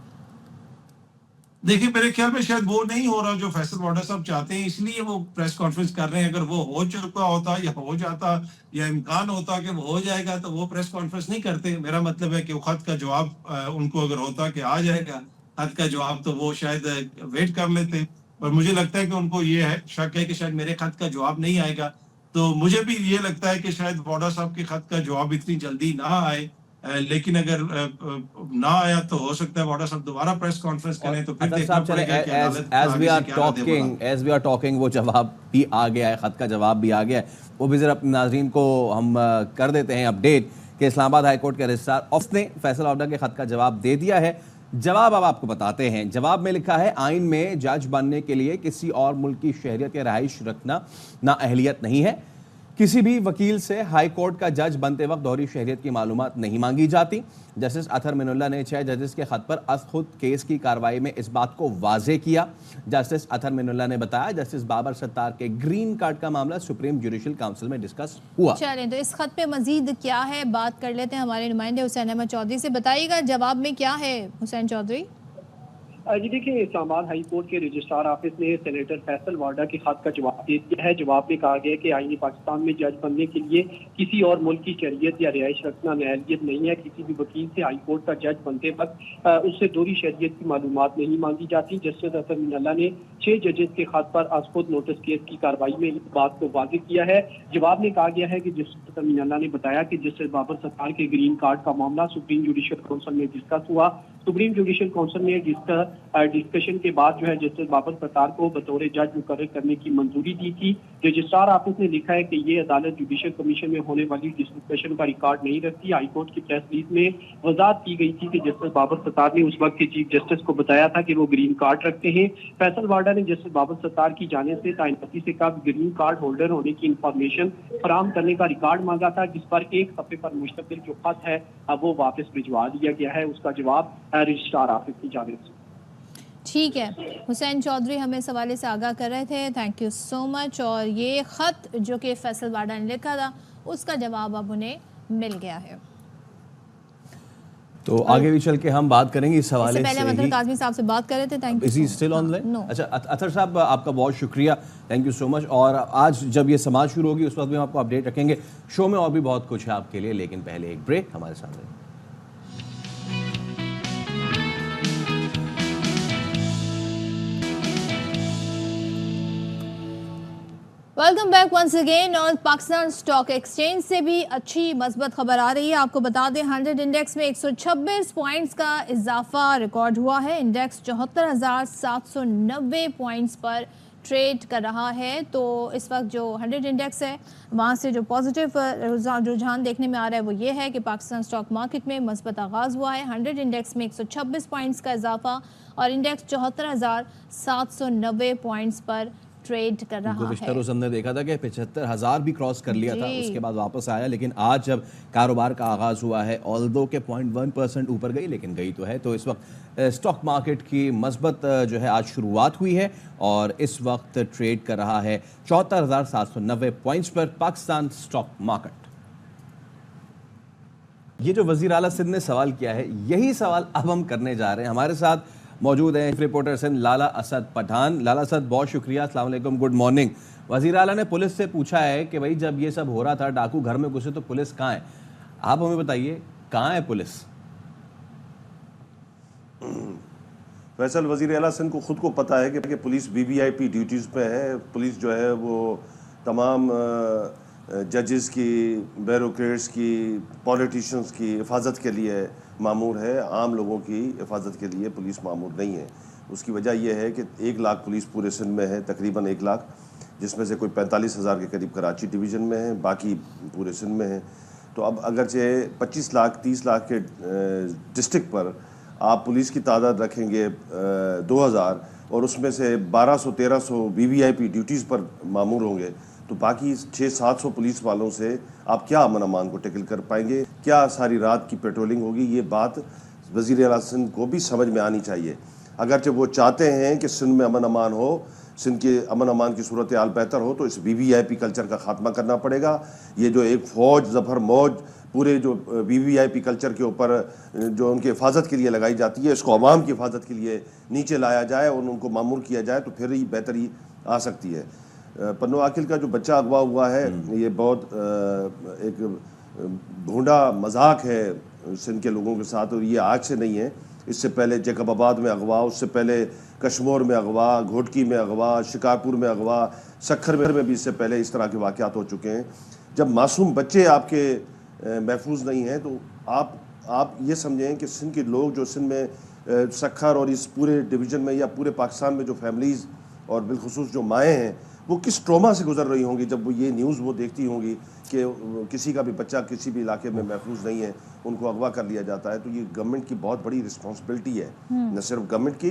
देखिए मेरे ख्याल में शायद वो नहीं हो रहा जो फैसल वाडा साहब चाहते हैं, इसलिए वो प्रेस कॉन्फ्रेंस कर रहे हैं। अगर वो हो चुका होता या हो जाता या इम्कान होता कि वो हो जाएगा तो वो प्रेस कॉन्फ्रेंस नहीं करते। मेरा मतलब है कि वो खत का जवाब उनको अगर होता कि आ जाएगा खत का जवाब तो वो शायद वेट कर लेते। पर मुझे लगता है कि उनको ये है शक है कि शायद मेरे खत का जवाब नहीं आएगा। तो मुझे भी ये लगता है कि शायद वाडा साहब के खत का जवाब इतनी जल्दी ना आए। लेकिन अगर ना आया तो हो सकता है वाडा साहब दोबारा प्रेस कॉन्फ्रेंस करें तो फिर
अतर
देखना
साहब चले
पड़ेगा कि अदालत
एज वी
आगे
आर
से क्या रद्द
टॉकिंग वो जवाब भी आ गया है, खत का जवाब भी आ गया है। वो भी जरा अपने नाजरीन को हम कर देते हैं अपडेट कि इस्लामाबाद हाईकोर्ट के रजिस्ट्रार ऑफिस ने फैसल वाडा के खत का जवाब दे दिया है। जवाब अब आपको बताते हैं। जवाब में लिखा है, आइन में जज बनने के लिए किसी और मुल्क की शहरियत या रहाइश रखना ना अहलियत नहीं है। किसी भी वकील से हाई कोर्ट का जज बनते वक्त दोहरी शहरियत की मालूमात नहीं मांगी जाती। जस्टिस अतहर मिनुल्लाह ने 6 जजेस के खत पर अस खुद केस की कार्रवाई में इस बात को वाजे किया। जस्टिस अतहर मिनुल्लाह ने बताया, जस्टिस बाबर सत्तार के ग्रीन कार्ड का मामला सुप्रीम जुडिशल काउंसिल में डिस्कस हुआ।
चलें तो इस खत पे मजीद क्या है बात कर लेते हैं हमारे नुमाइंदे हुसैन अहमद चौधरी से। बताइएगा जवाब में क्या है हुसैन चौधरी।
जी देखिए, इस्लामाबाद हाई कोर्ट के रजिस्ट्रार ऑफिस ने सेनेटर फैसल वाडा के खत का जवाब दे दिया है। जवाब में कहा गया कि आईनी पाकिस्तान में जज बनने के लिए किसी और मुल्क की शरीयत या रिहाइश रखना नाअहलियत नहीं है। किसी भी वकील से हाई कोर्ट का जज बनते वक्त उससे दोहरी शरीयत की मालूमात नहीं मांगी जाती। जस्टिस अतहर मिनुल्लाह ने 6 जजेस के खत पर आज खुद नोटिस केस की कार्रवाई में इस बात को वाज़ेह किया है। जवाब में कहा गया है कि जस्टिस अतहर मिनुल्लाह ने बताया कि जस्टिस बाबर सत्तार के ग्रीन कार्ड का मामला सुप्रीम जुडिशल काउंसिल में डिस्कस हुआ। सुप्रीम जुडिशल काउंसिल ने डिस्कशन के बाद जो है जस्टिस बाबर सत्तार को बतौर जज मुकर्रर करने की मंजूरी दी थी। रजिस्ट्रार ऑफिस ने लिखा है कि ये अदालत जुडिशल कमीशन में होने वाली डिस्कशन का रिकॉर्ड नहीं रखती। हाईकोर्ट की प्रेस रिलीज में वजाहत की गई थी कि जस्टिस बाबर सत्तार ने उस वक्त के चीफ जस्टिस को बताया था कि वो ग्रीन कार्ड रखते हैं। फैसल वाडा ने जस्टिस बाबर सत्तार की जाने से तैनाती से कब ग्रीन कार्ड होल्डर होने की इंफॉर्मेशन फराहम करने का रिकॉर्ड मांगा था, जिस पर एक सफ़े पर मुश्तमिल जो खत है अब वो वापस भिजवा दिया गया है। उसका जवाब रजिस्ट्रार ऑफिस की जानिब से।
ठीक है, हुसैन चौधरी हमें इस हवाले से आगाह कर रहे थे, थैंक यू सो मच। और ये ख़त जो कि फैसल वाडा ने लिखा था उसका जवाब अब उन्हें मिल गया है।
तो आगे भी चल के हम बात करेंगे इस हवाले से।
पहले मतलब काज़मी साहब से बात कर रहे थे, thank you.
Is he still on line?
No.
अच्छा अतहर साहब आपका बहुत शुक्रिया, थैंक यू सो मच। और आज जब ये समाज शुरू होगी उस वक्त भी हम आपको अपडेट रखेंगे। शो में और भी बहुत कुछ है आपके लिए, लेकिन पहले एक ब्रेक हमारे साथ रहिए।
Welcome back once again. और पाकिस्तान स्टॉक एक्सचेंज से भी अच्छी मजबूत खबर आ रही है। आपको बता दें 100 इंडेक्स में 126 पॉइंट्स का इजाफा रिकॉर्ड हुआ है। इंडेक्स 74,790 पॉइंट्स पर ट्रेड कर रहा है। तो इस वक्त जो 100 इंडेक्स है वहाँ से जो पॉजिटिव रुझान देखने में आ रहा है वो ये है कि पाकिस्तान स्टॉक मार्केट में मजबूत आगाज़ हुआ है। 100 इंडेक्स में 126 पॉइंट्स का इजाफा और इंडेक्स 74,790 पॉइंट्स पर ट्रेड कर रहा
गुज़िश्ता
है।
रोज़ हमने देखा था कि 75,000 भी क्रॉस कर लिया था, उसके बाद वापस आया। लेकिन आज जब कारोबार का आगाज़ हुआ है, ऑल्दो के 0.1% ऊपर गई, लेकिन गई तो है। तो इस वक्त स्टॉक मार्केट की मस्बत जो है आज शुरुआत हुई है और इस वक्त ट्रेड कर रहा है 74,790 पॉइंट्स पर पाकिस्तान स्टॉक मार्केट। ये जो वज़ीर आला सिंध ने सवाल किया है, यही सवाल अब हम करने जा रहे हैं। हमारे साथ मौजूद हैं रिपोर्टर सिंध लाला असद पठान। लाला असद, बहुत शुक्रिया, अस्सलाम वालेकुम, गुड मॉर्निंग। वज़ीर आला ने पुलिस से पूछा है कि भाई जब ये सब हो रहा था, डाकू घर में घुसे, तो पुलिस कहाँ है? आप हमें बताइए कहाँ है पुलिस?
फैसल, वज़ीर आला सिंध को खुद को पता है कि पुलिस वीवीआईपी ड्यूटीज़ पे है। पुलिस जो है वो तमाम जजेस की, ब्यूरोक्रेट्स की, पॉलिटिशियंस की हिफाजत के लिए मामूर है। आम लोगों की हिफाजत के लिए पुलिस मामूर नहीं है। उसकी वजह यह है कि 1 लाख पुलिस पूरे सिंध में है, तकरीबन 1 लाख, जिसमें से कोई 45,000 के करीब कराची डिवीज़न में है, बाकी पूरे सिंध में है। तो अब अगरचे 25 लाख 30 लाख के डिस्ट्रिक्ट पर आप पुलिस की तादाद रखेंगे 2000 और उसमें से 1200-1300 वीवीआईपी ड्यूटीज़ पर मामूर होंगे, तो बाकी 600-700 पुलिस वालों से आप क्या अमन अमान को टैकल कर पाएंगे? क्या सारी रात की पेट्रोलिंग होगी? ये बात वज़ीर आला सिंध को भी समझ में आनी चाहिए। अगरचे वो चाहते हैं कि सिंध में अमन अमान हो, सिंध के अमन अमान की सूरत हाल बेहतर हो, तो इस वीवीआईपी कल्चर का खात्मा करना पड़ेगा। ये जो एक फ़ौज ज़फ़र मौज पूरे जो वीवीआईपी कल्चर के ऊपर जो उनकी हिफाजत के लिए लगाई जाती है, इसको अवाम की हिफाजत के लिए नीचे लाया जाए और उनको मामूर किया जाए, तो फिर ही बेहतरी आ सकती है। पन्नू आकिल का जो बच्चा अगवा हुआ है, ये बहुत एक भोंडा मजाक है सिंध के लोगों के साथ, और ये आज से नहीं है। इससे पहले जैकबाबाद में अगवा, उससे पहले कश्मीर में अगवा, घोटकी में अगवा, शिकारपुर में अगवा, सखर में भी इससे पहले इस तरह के वाक़यात हो चुके हैं। जब मासूम बच्चे आपके महफूज नहीं हैं, तो आप ये समझें कि सिंध के लोग जो सिंध में सखर और इस पूरे डिवीज़न में या पूरे पाकिस्तान में जो फैमिलीज़ और बिलखुसूस जो माएँ हैं, वो किस ट्रॉमा से गुजर रही होंगी जब वो ये न्यूज़ वो देखती होंगी कि किसी का भी बच्चा किसी भी इलाके में महफूज नहीं है, उनको अगवा कर लिया जाता है। तो ये गवर्नमेंट की बहुत बड़ी रिस्पॉन्सिबिलिटी है, न सिर्फ गवर्नमेंट की,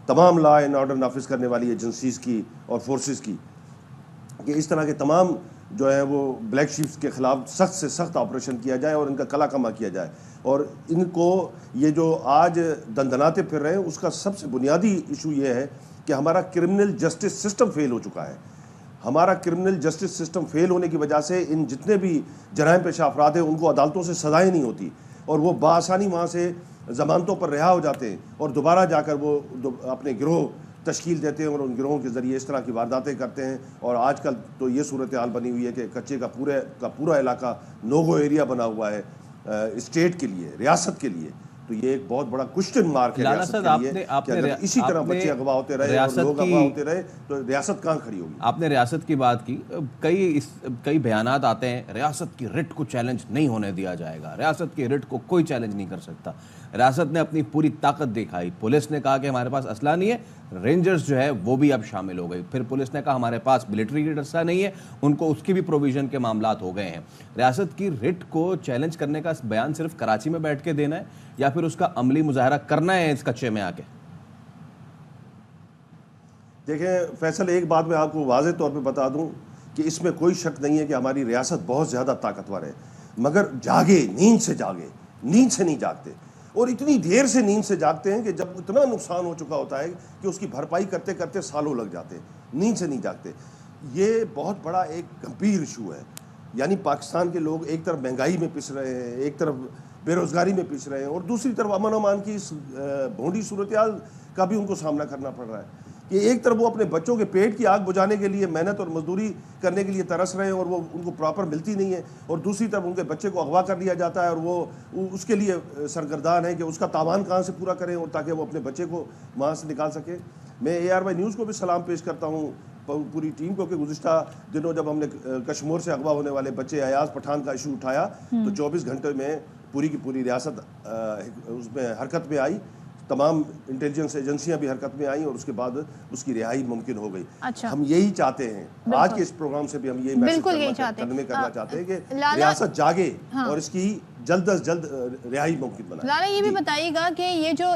तमाम लॉ एंड ऑर्डर नाफिज करने वाली एजेंसीज़ की और फोर्सेस की, कि इस तरह के तमाम जो है वो ब्लैक शीप्स के ख़िलाफ़ सख्त से सख्त ऑपरेशन किया जाए और इनका कला कमा किया जाए। और इनको ये जो आज दंदनाते फिर रहे हैं, उसका सबसे बुनियादी इशू ये है कि हमारा क्रिमिनल जस्टिस सिस्टम फेल हो चुका है। हमारा क्रिमिनल जस्टिस सिस्टम फेल होने की वजह से इन जितने भी जराइम पेशा अफराद हैं, उनको अदालतों से सज़ाएँ नहीं होती और वो बासानी वहाँ से ज़मानतों पर रिहा हो जाते हैं और दोबारा जाकर वो अपने गिरोह तश्कील देते हैं और उन गिरोहों के ज़रिए इस तरह की वारदातें करते हैं। और आजकल तो ये सूरत हाल बनी हुई है कि कच्चे का पूरा इलाका नो-गो एरिया बना हुआ है स्टेट के लिए, रियासत के लिए। तो ये एक बहुत बड़ा क्वेश्चन मार्क है रियासत के लिए कि अगर इसी तरह बच्चे अगवा होते रहे और लोग अगवा होते रहे तो रियासत कहाँ खड़ी होगी।
आपने रियासत की बात की, कई बयानात आते हैं, रियासत की रिट को चैलेंज नहीं होने दिया जाएगा, रियासत की रिट को कोई चैलेंज नहीं कर सकता। रियासत ने अपनी पूरी ताकत दिखाई, पुलिस ने कहा कि हमारे पास असला नहीं है, रेंजर्स जो है वो भी अब शामिल हो गई, फिर पुलिस ने कहा हमारे पास मिलिट्री ग्रेड असला नहीं है, उनको उसकी भी प्रोविजन के मामलात हो गए हैं। रियासत की रिट को चैलेंज करने का बयान सिर्फ कराची में बैठ के देना है या फिर उसका अमली मुजाहरा करना है इस कच्चे में आके?
देखें फैसल, एक बात मैं आपको वाज़ेह तौर पे बता दूं कि इसमें कोई शक नहीं है कि हमारी रियासत बहुत ज़्यादा ताकतवर है, मगर जागे, नींद से जागे, नींद से नहीं जागते। और इतनी देर से नींद से जागते हैं कि जब इतना नुकसान हो चुका होता है कि उसकी भरपाई करते करते सालों लग जाते हैं, नींद से नहीं जागते। ये बहुत बड़ा एक गंभीर इशू है। यानी पाकिस्तान के लोग एक तरफ महंगाई में पिस रहे हैं, एक तरफ बेरोज़गारी में पिस रहे हैं, और दूसरी तरफ अमन अमान की इस भोंडी सूरत हाल का भी उनको सामना करना पड़ रहा है कि एक तरफ वो अपने बच्चों के पेट की आग बुझाने के लिए मेहनत और मजदूरी करने के लिए तरस रहे हैं और वो उनको प्रॉपर मिलती नहीं है, और दूसरी तरफ उनके बच्चे को अगवा कर लिया जाता है और वो उसके लिए सरगर्दान है कि उसका तावान कहाँ से पूरा करें और ताकि वो अपने बच्चे को वहाँ से निकाल सके। मैं ARY न्यूज़ को भी सलाम पेश करता हूँ पूरी टीम को कि गुज़िश्ता दिनों जब हमने कश्मीर से अगवा होने वाले बच्चे अयाज पठान का इशू उठाया तो 24 घंटे में पूरी की पूरी रियासत उसमें हरकत में आई, तमाम इंटेलिजेंस एजेंसियां भी हरकत में आई और उसके बाद उसकी रिहाई मुमकिन हो गई।
अच्छा।
हम यही चाहते हैं, आज के इस प्रोग्राम से भी हम यही मैसेज करना चाहते हैं कि रियासत जागे और इसकी जल्द अज जल्द रिहाई मुमकिन बनाए।
लाला ये भी बताइएगा कि ये जो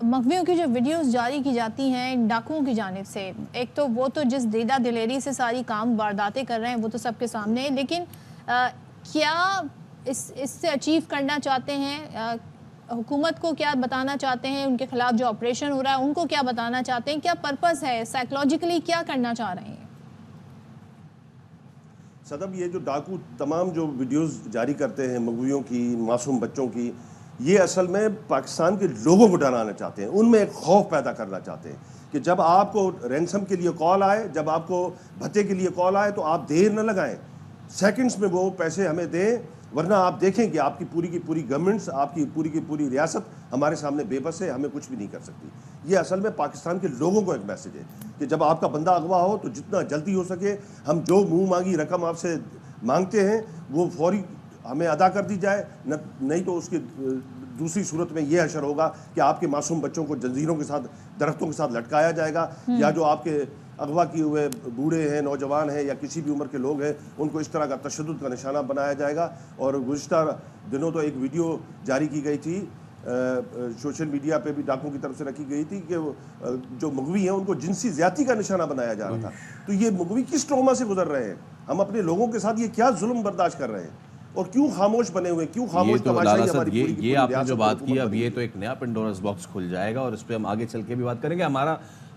मगवियों की जो वीडियोस जारी की जाती हैं डाकुओं की जानिब से, एक तो वो तो जिस दीदा दिलेरी से सारी काम वारदातें कर रहे हैं वो तो सबके सामने है, लेकिन क्या इससे अचीव करना चाहते हैं, हुकूमत को क्या बताना चाहते हैं, उनके खिलाफ जो ऑपरेशन हो रहा है उनको क्या बताना चाहते हैं, क्या पर्पस है, साइकोलॉजिकली क्या करना चाह रहे हैं?
सदब, ये जो डाकू तमाम जो वीडियोस जारी करते हैं मगवियों की, मासूम बच्चों की, ये असल में पाकिस्तान के लोगों को डराना चाहते हैं, उनमें एक खौफ पैदा करना चाहते हैं कि जब आपको रैंसम के लिए कॉल आए, जब आपको भत्ते के लिए कॉल आए तो आप देर न लगाएं, सेकंड्स में वो पैसे हमें दें, वरना आप देखें कि आपकी पूरी की पूरी गवर्नमेंट्स, आपकी पूरी की पूरी रियासत हमारे सामने बेबस है, हमें कुछ भी नहीं कर सकती। ये असल में पाकिस्तान के लोगों को एक मैसेज है कि जब आपका बंदा अगवा हो तो जितना जल्दी हो सके हम जो मुंह मांगी रकम आपसे मांगते हैं वो फौरी हमें अदा कर दी जाए, नहीं तो उसकी दूसरी सूरत में ये हशर होगा कि आपके मासूम बच्चों को जंजीरों के साथ, दरख्तों के साथ लटकाया जाएगा, या जो आपके अगवा किए हुए बूढ़े हैं, नौजवान हैं या किसी भी उम्र के लोग हैं उनको इस तरह का तशद्दुद का निशाना बनाया जाएगा। और गुज़िश्ता दिनों तो एक वीडियो जारी की गई थी, सोशल मीडिया पे भी डाकुओं की तरफ से रखी गई थी कि जो मगवी हैं उनको जिनसी ज़्यादती का निशाना बनाया जा रहा था। तो ये मगवी किस ट्रॉमा से गुजर रहे हैं, हम अपने लोगों के साथ ये क्या जुल्म बर्दाश्त कर रहे हैं, और क्यों खामोश बने हुए, क्यों
ये
खामोश
तो
तमाशाई
लाला साहब,
हमारी पूरी की पूरी
आपने
रियासत
जो
और
बात की
हुकूमत
अब
बनी
ये
हुई
तो एक नया पेंडोरस बॉक्स खुल जाएगा और इस पर हम आगे चल के भी बात करेंगे।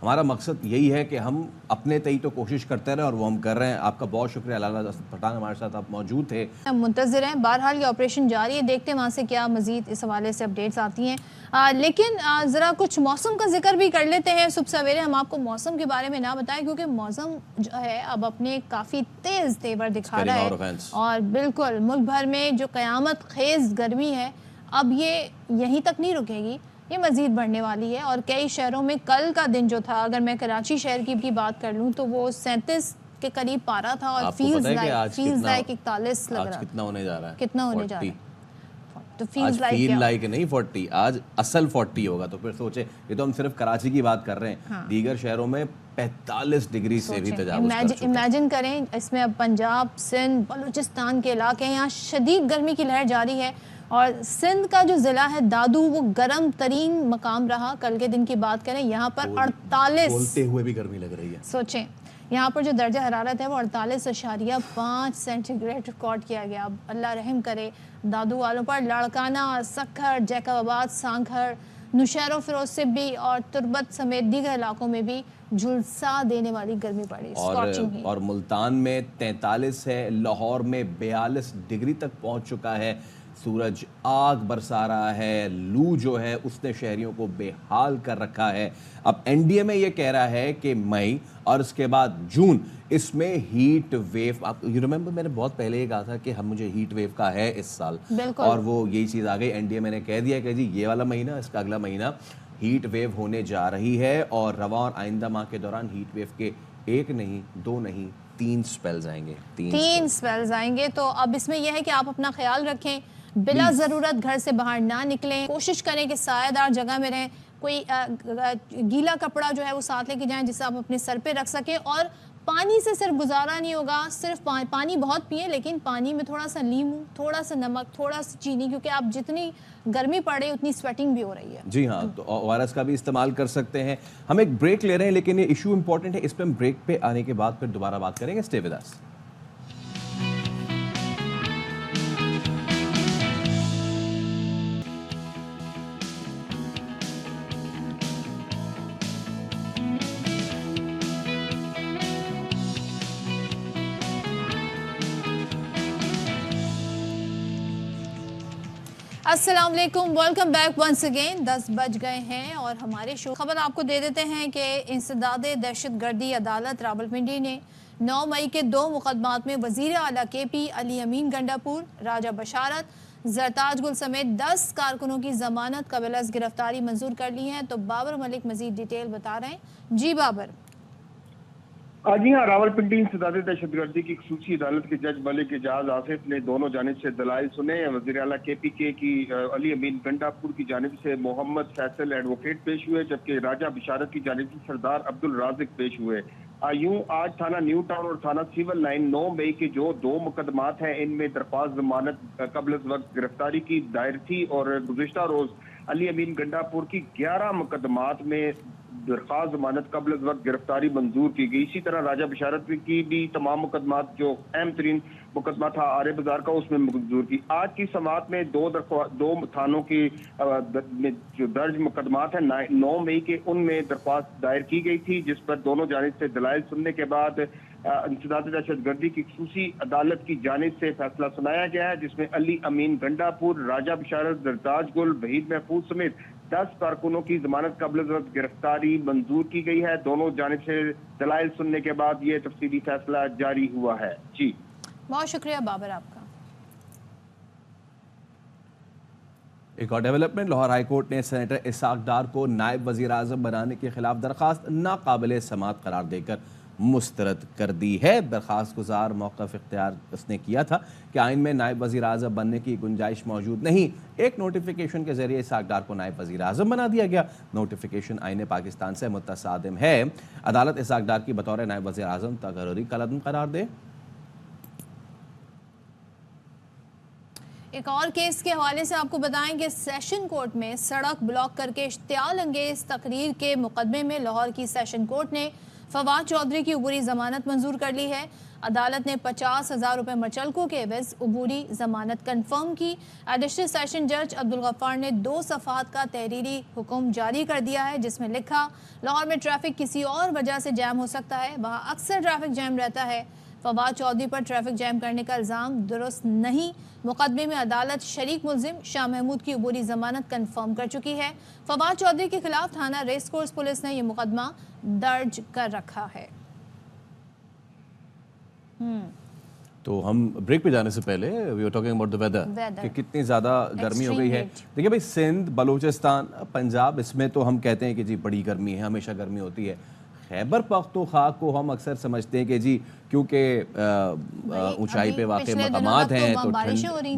हमारा मकसद यही है कि हम अपने तय तो कोशिश करते रहे और वो हम कर रहे हैं। आपका बहुत शुक्रिया लाला असद पठान, हमारे साथ आप मौजूद थे।
हम मुंतज़िर हैं, बहरहाल ये ऑपरेशन जारी है, देखते हैं वहाँ से क्या मज़ीद इस हवाले से अपडेट्स आती हैं। लेकिन ज़रा कुछ मौसम का जिक्र भी कर लेते हैं। सुबह सवेरे हम आपको मौसम के बारे में ना बताएं क्योंकि मौसम जो है अब अपने काफ़ी तेज़ तेवर दिखा रहा है और बिल्कुल मुल्क भर में जो क़यामत खेज़ गर्मी है अब ये यहीं तक नहीं रुकेगी, ये मज़ीद बढ़ने वाली है। और कई शहरों में कल का दिन जो था, अगर मैं कराची शहर की बात कर लूँ तो वो 37 के करीब पारा था और फील्स लाइक 41 लग रहा है।
कितना होने जा रहा है?
कितना होने जा रहा है? तो
आज फील लाइक नहीं 40, आज असल 40 होगा। तो फिर सोचे, ये तो हम सिर्फ कराची की बात कर रहे हैं। हाँ। दीगर शहरों में 45 डिग्री से भी तजावुज़ कर चुके हैं।
इमेजिन करें, इसमें अब पंजाब, सिंध, बलूचिस्तान के इलाके हैं, यहाँ शदीद गर्मी की लहर जारी है। और सिंध का जो ज़िला है दादू, वो गर्म तरीन मकाम रहा। कल के दिन की बात करें, यहाँ पर 48,
बोलते हुए भी गर्मी लग रही है।
सोचें, यहाँ पर जो दर्जा हरारत है वो 48.5 सेंटीग्रेड रिकॉर्ड किया गया। अब अल्लाह रहम करे दादू वालों पर। लाड़काना, सखर, जैकबाबाद, सांखर, नुशैरो फिरोज से भी और तुर्बत समेत दीगर इलाकों में भी झुलसा देने वाली गर्मी पड़ी।
और मुल्तान में 43 है, लाहौर में 42 डिग्री तक पहुंच चुका है। सूरज आग बरसा रहा है, लू जो है उसने शहरियों को बेहाल कर रखा है। अब एनडीएमए ये कह रहा है कि मई और उसके बाद जून, इसमें हीट वेव, आप यू रिमेंबर मैंने बहुत पहले ये कहा था कि हम मुझे हीट वेव का है इस साल, और वो यही चीज़ आ गई। एनडीएमए ने कह दिया कि जी ये वाला महीना, इसका अगला महीना हीट वेव होने जा रही है और रवा और आइंदा माह के दौरान हीट वेव के 1 नहीं 2 नहीं 3 स्पेल्स आएंगे। 3
स्पेल्स आएंगे। तो अब इसमें यह है कि आप अपना ख्याल रखें, बिला ज़रूरत घर से बाहर ना निकलें, कोशिश करें कि सायादार जगह में रहें, कोई गीला कपड़ा जो है वो साथ लेके जाएं जिससे आप अपने सर पे रख सकें। और पानी से सिर्फ गुजारा नहीं होगा, सिर्फ पानी बहुत पिए, लेकिन पानी में थोड़ा सा नींबू, थोड़ा सा नमक, थोड़ा सा चीनी, क्योंकि आप जितनी गर्मी पड़ रही है उतनी स्वेटिंग भी हो रही है।
जी हाँ, तो ओआरएस का भी इस्तेमाल कर सकते हैं। हम एक ब्रेक ले रहे हैं, लेकिन ये इशू इंपॉर्टेंट है, इस पर हम ब्रेक पे आने के बाद फिर दोबारा बात करेंगे। स्टे विद अस।
अस्सलाम वालेकुम, वेलकम बैक वंस अगेन। 10 बज गए हैं और हमारे शो खबर आपको दे देते हैं कि इंसदादे दहशतगर्दी अदालत रावलपिंडी ने 9 मई के 2 मुकदमात में वज़ीर आला केपी, अली अमीन गंडापुर, राजा बशारत, जरताज गुल समेत 10 कारकुनों की जमानत कबल गिरफ्तारी मंजूर कर ली है। तो बाबर मलिक मजीद डिटेल बता रहे हैं। जी बाबर।
जी हाँ, रावलपिंडी इंसदादे दहशतगर्दी की खसूसी अदालत के जज मलिक एजाज आसिफ ने दोनों जानिब से दलाइल सुने। वज़ीर आला KPK की अली अमीन गंडापुर की जानिब से मोहम्मद फैसल एडवोकेट पेश हुए, जबकि राजा बिशारत की जानिब से सरदार अब्दुल राजिक पेश हुए। यूं आज थाना न्यू टाउन और थाना सिविल लाइन 9 मई के जो 2 मुकदमात हैं, इनमें दरख्वास्त जमानत कबल वक्त गिरफ्तारी की दायर थी और गुज़िश्ता रोज अली अमीन गंडापुर की 11 मुकदमात में दरख्वास्त जमानत कबल वक्त गिरफ्तारी मंजूर की गई। इसी तरह राजा बिशारत की भी तमाम मुकदमात, जो अहम तरीन मुकदमा था आर्य बाजार का, उसमें मंजूर की। आज की समाअत में 2 थानों की जो दर्ज मुकदमात है 9 मई के, उनमें दरख्वास्त दायर की गई थी, जिस पर दोनों जानिब से दलाइल सुनने के बाद इंसदादे दहशतगर्दी की खसूसी अदालत की जानिब से फैसला सुनाया गया है, जिसमें अली अमीन गंडापुर, राजा बिशारत, जरताज गुल, वहीद महफूज समेत 10 कारकुनों की जमानत कबल वक्त गिरफ्तारी मंजूर की गई है। दोनों जानिब से दलाइल सुनने के बाद ये तफसीली फैसला जारी हुआ है। जी
बहुत शुक्रिया बाबर आपका।
एक और डेवलपमेंट, लाहौर हाई कोर्ट ने सेनेटर इसाक डार को नायब वजीर आजम बनाने के खिलाफ दरखास्त नाकाबिल समाअत करार देकर मुस्तरद कर दी है। दरखास्त गुजार मौक़िफ़ इख्तियार उसने किया था कि आइन में नायब वज़ीर आज़म बनने की गुंजाइश मौजूद नहीं। एक नोटिफिकेशन के जरिए इसाक डार को नायब वज़ीर आज़म बना दिया गया। नोटिफिकेशन आइन पाकिस्तान से मुतसादिम है। अदालत इसाक डार की बतौर नायब वज़ीर आज़म तकर्री कलम करार दे।
एक और केस के हवाले से आपको बताएं कि सेशन कोर्ट में सड़क ब्लॉक करके इश्तियाल अंगेज तकरीर के मुकदमे में लाहौर की सेशन कोर्ट ने फवाद चौधरी की उबूरी जमानत मंजूर कर ली है। अदालत ने 50,000 रुपए मचलकों के एवज अबूरी जमानत कंफर्म की। एडिशनल सेशन जज अब्दुल गफ्फार ने 2 सफ़हात का तहरीरी हुक्म जारी कर दिया है, जिसमें लिखा लाहौर में ट्रैफिक किसी और वजह से जैम हो सकता है, वहाँ अक्सर ट्रैफिक जैम रहता है। फवाद चौधरी पर ट्रैफिक जैम करने का इल्ज़ाम दुरुस्त नहीं। मुकदमे में अदालत शरीक मुलजिम शाह महमूद की अबूरी जमानत कंफर्म कर चुकी है। फवाद चौधरी के खिलाफ थाना रेस कोर्स पुलिस ने यह मुकदमा दर्ज कर रखा है।
तो हम ब्रेक पे जाने से पहले we were talking about the weather कि कितनी ज़्यादा गर्मी हो गई है। देखिए भाई, सिंध, बलूचिस्तान, पंजाब, इसमें तो हम कहते हैं कि जी बड़ी गर्मी है, हमेशा गर्मी होती है। खैबर पख्तूनख्वा को हम अक्सर समझते हैं कि जी क्योंकि ऊंचाई पे वाक़ मकामात हैं तो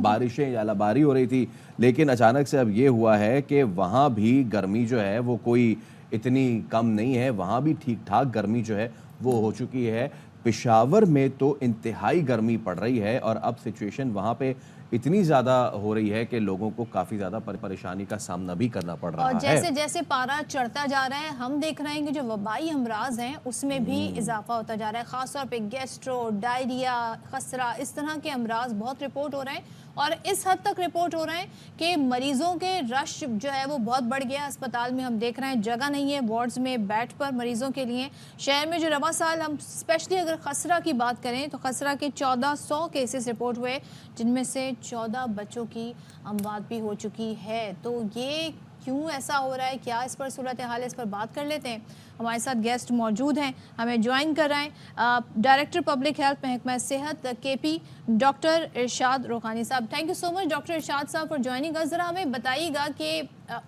बारिशें यालाबारी हो रही थी, लेकिन अचानक से अब ये हुआ है कि वहाँ भी गर्मी जो है वो कोई इतनी कम नहीं है, वहाँ भी ठीक ठाक गर्मी जो है वो हो चुकी है। पेशावर में तो इंतहाई गर्मी पड़ रही है और अब सिचुएशन वहाँ पे इतनी ज़्यादा हो रही है कि लोगों को काफ़ी ज़्यादा परेशानी का सामना भी करना पड़ रहा है।
और जैसे जैसे पारा चढ़ता जा रहा है, हम देख रहे हैं कि जो वबाई अमराज हैं उसमें भी इजाफा होता जा रहा है। ख़ासतौर पे गैस्ट्रो, डायरिया, खसरा, इस तरह के अमराज बहुत रिपोर्ट हो रहे हैं और इस हद तक रिपोर्ट हो रहे हैं कि मरीज़ों के रश जो है वो बहुत बढ़ गया। अस्पताल में हम देख रहे हैं जगह नहीं है वार्ड्स में बेड पर मरीज़ों के लिए। शहर में जो रवा साल हम स्पेशली अगर खसरा की बात करें तो खसरा के 1400 केसेस रिपोर्ट हुए, जिनमें से 14 बच्चों की अमवात भी हो चुकी है। तो ये क्यों ऐसा हो रहा है, क्या इस पर सूरत हाल है, इस पर बात कर लेते हैं। हमारे साथ गेस्ट मौजूद हैं, हमें ज्वाइन कर रहे हैं डायरेक्टर पब्लिक हेल्थ महकमा सेहत KP डॉक्टर इरशाद रोहानी साहब। Thank you so much doctor Irshad साहब फॉर ज्वाइनिंग अस। ज़रा हमें बताइएगा कि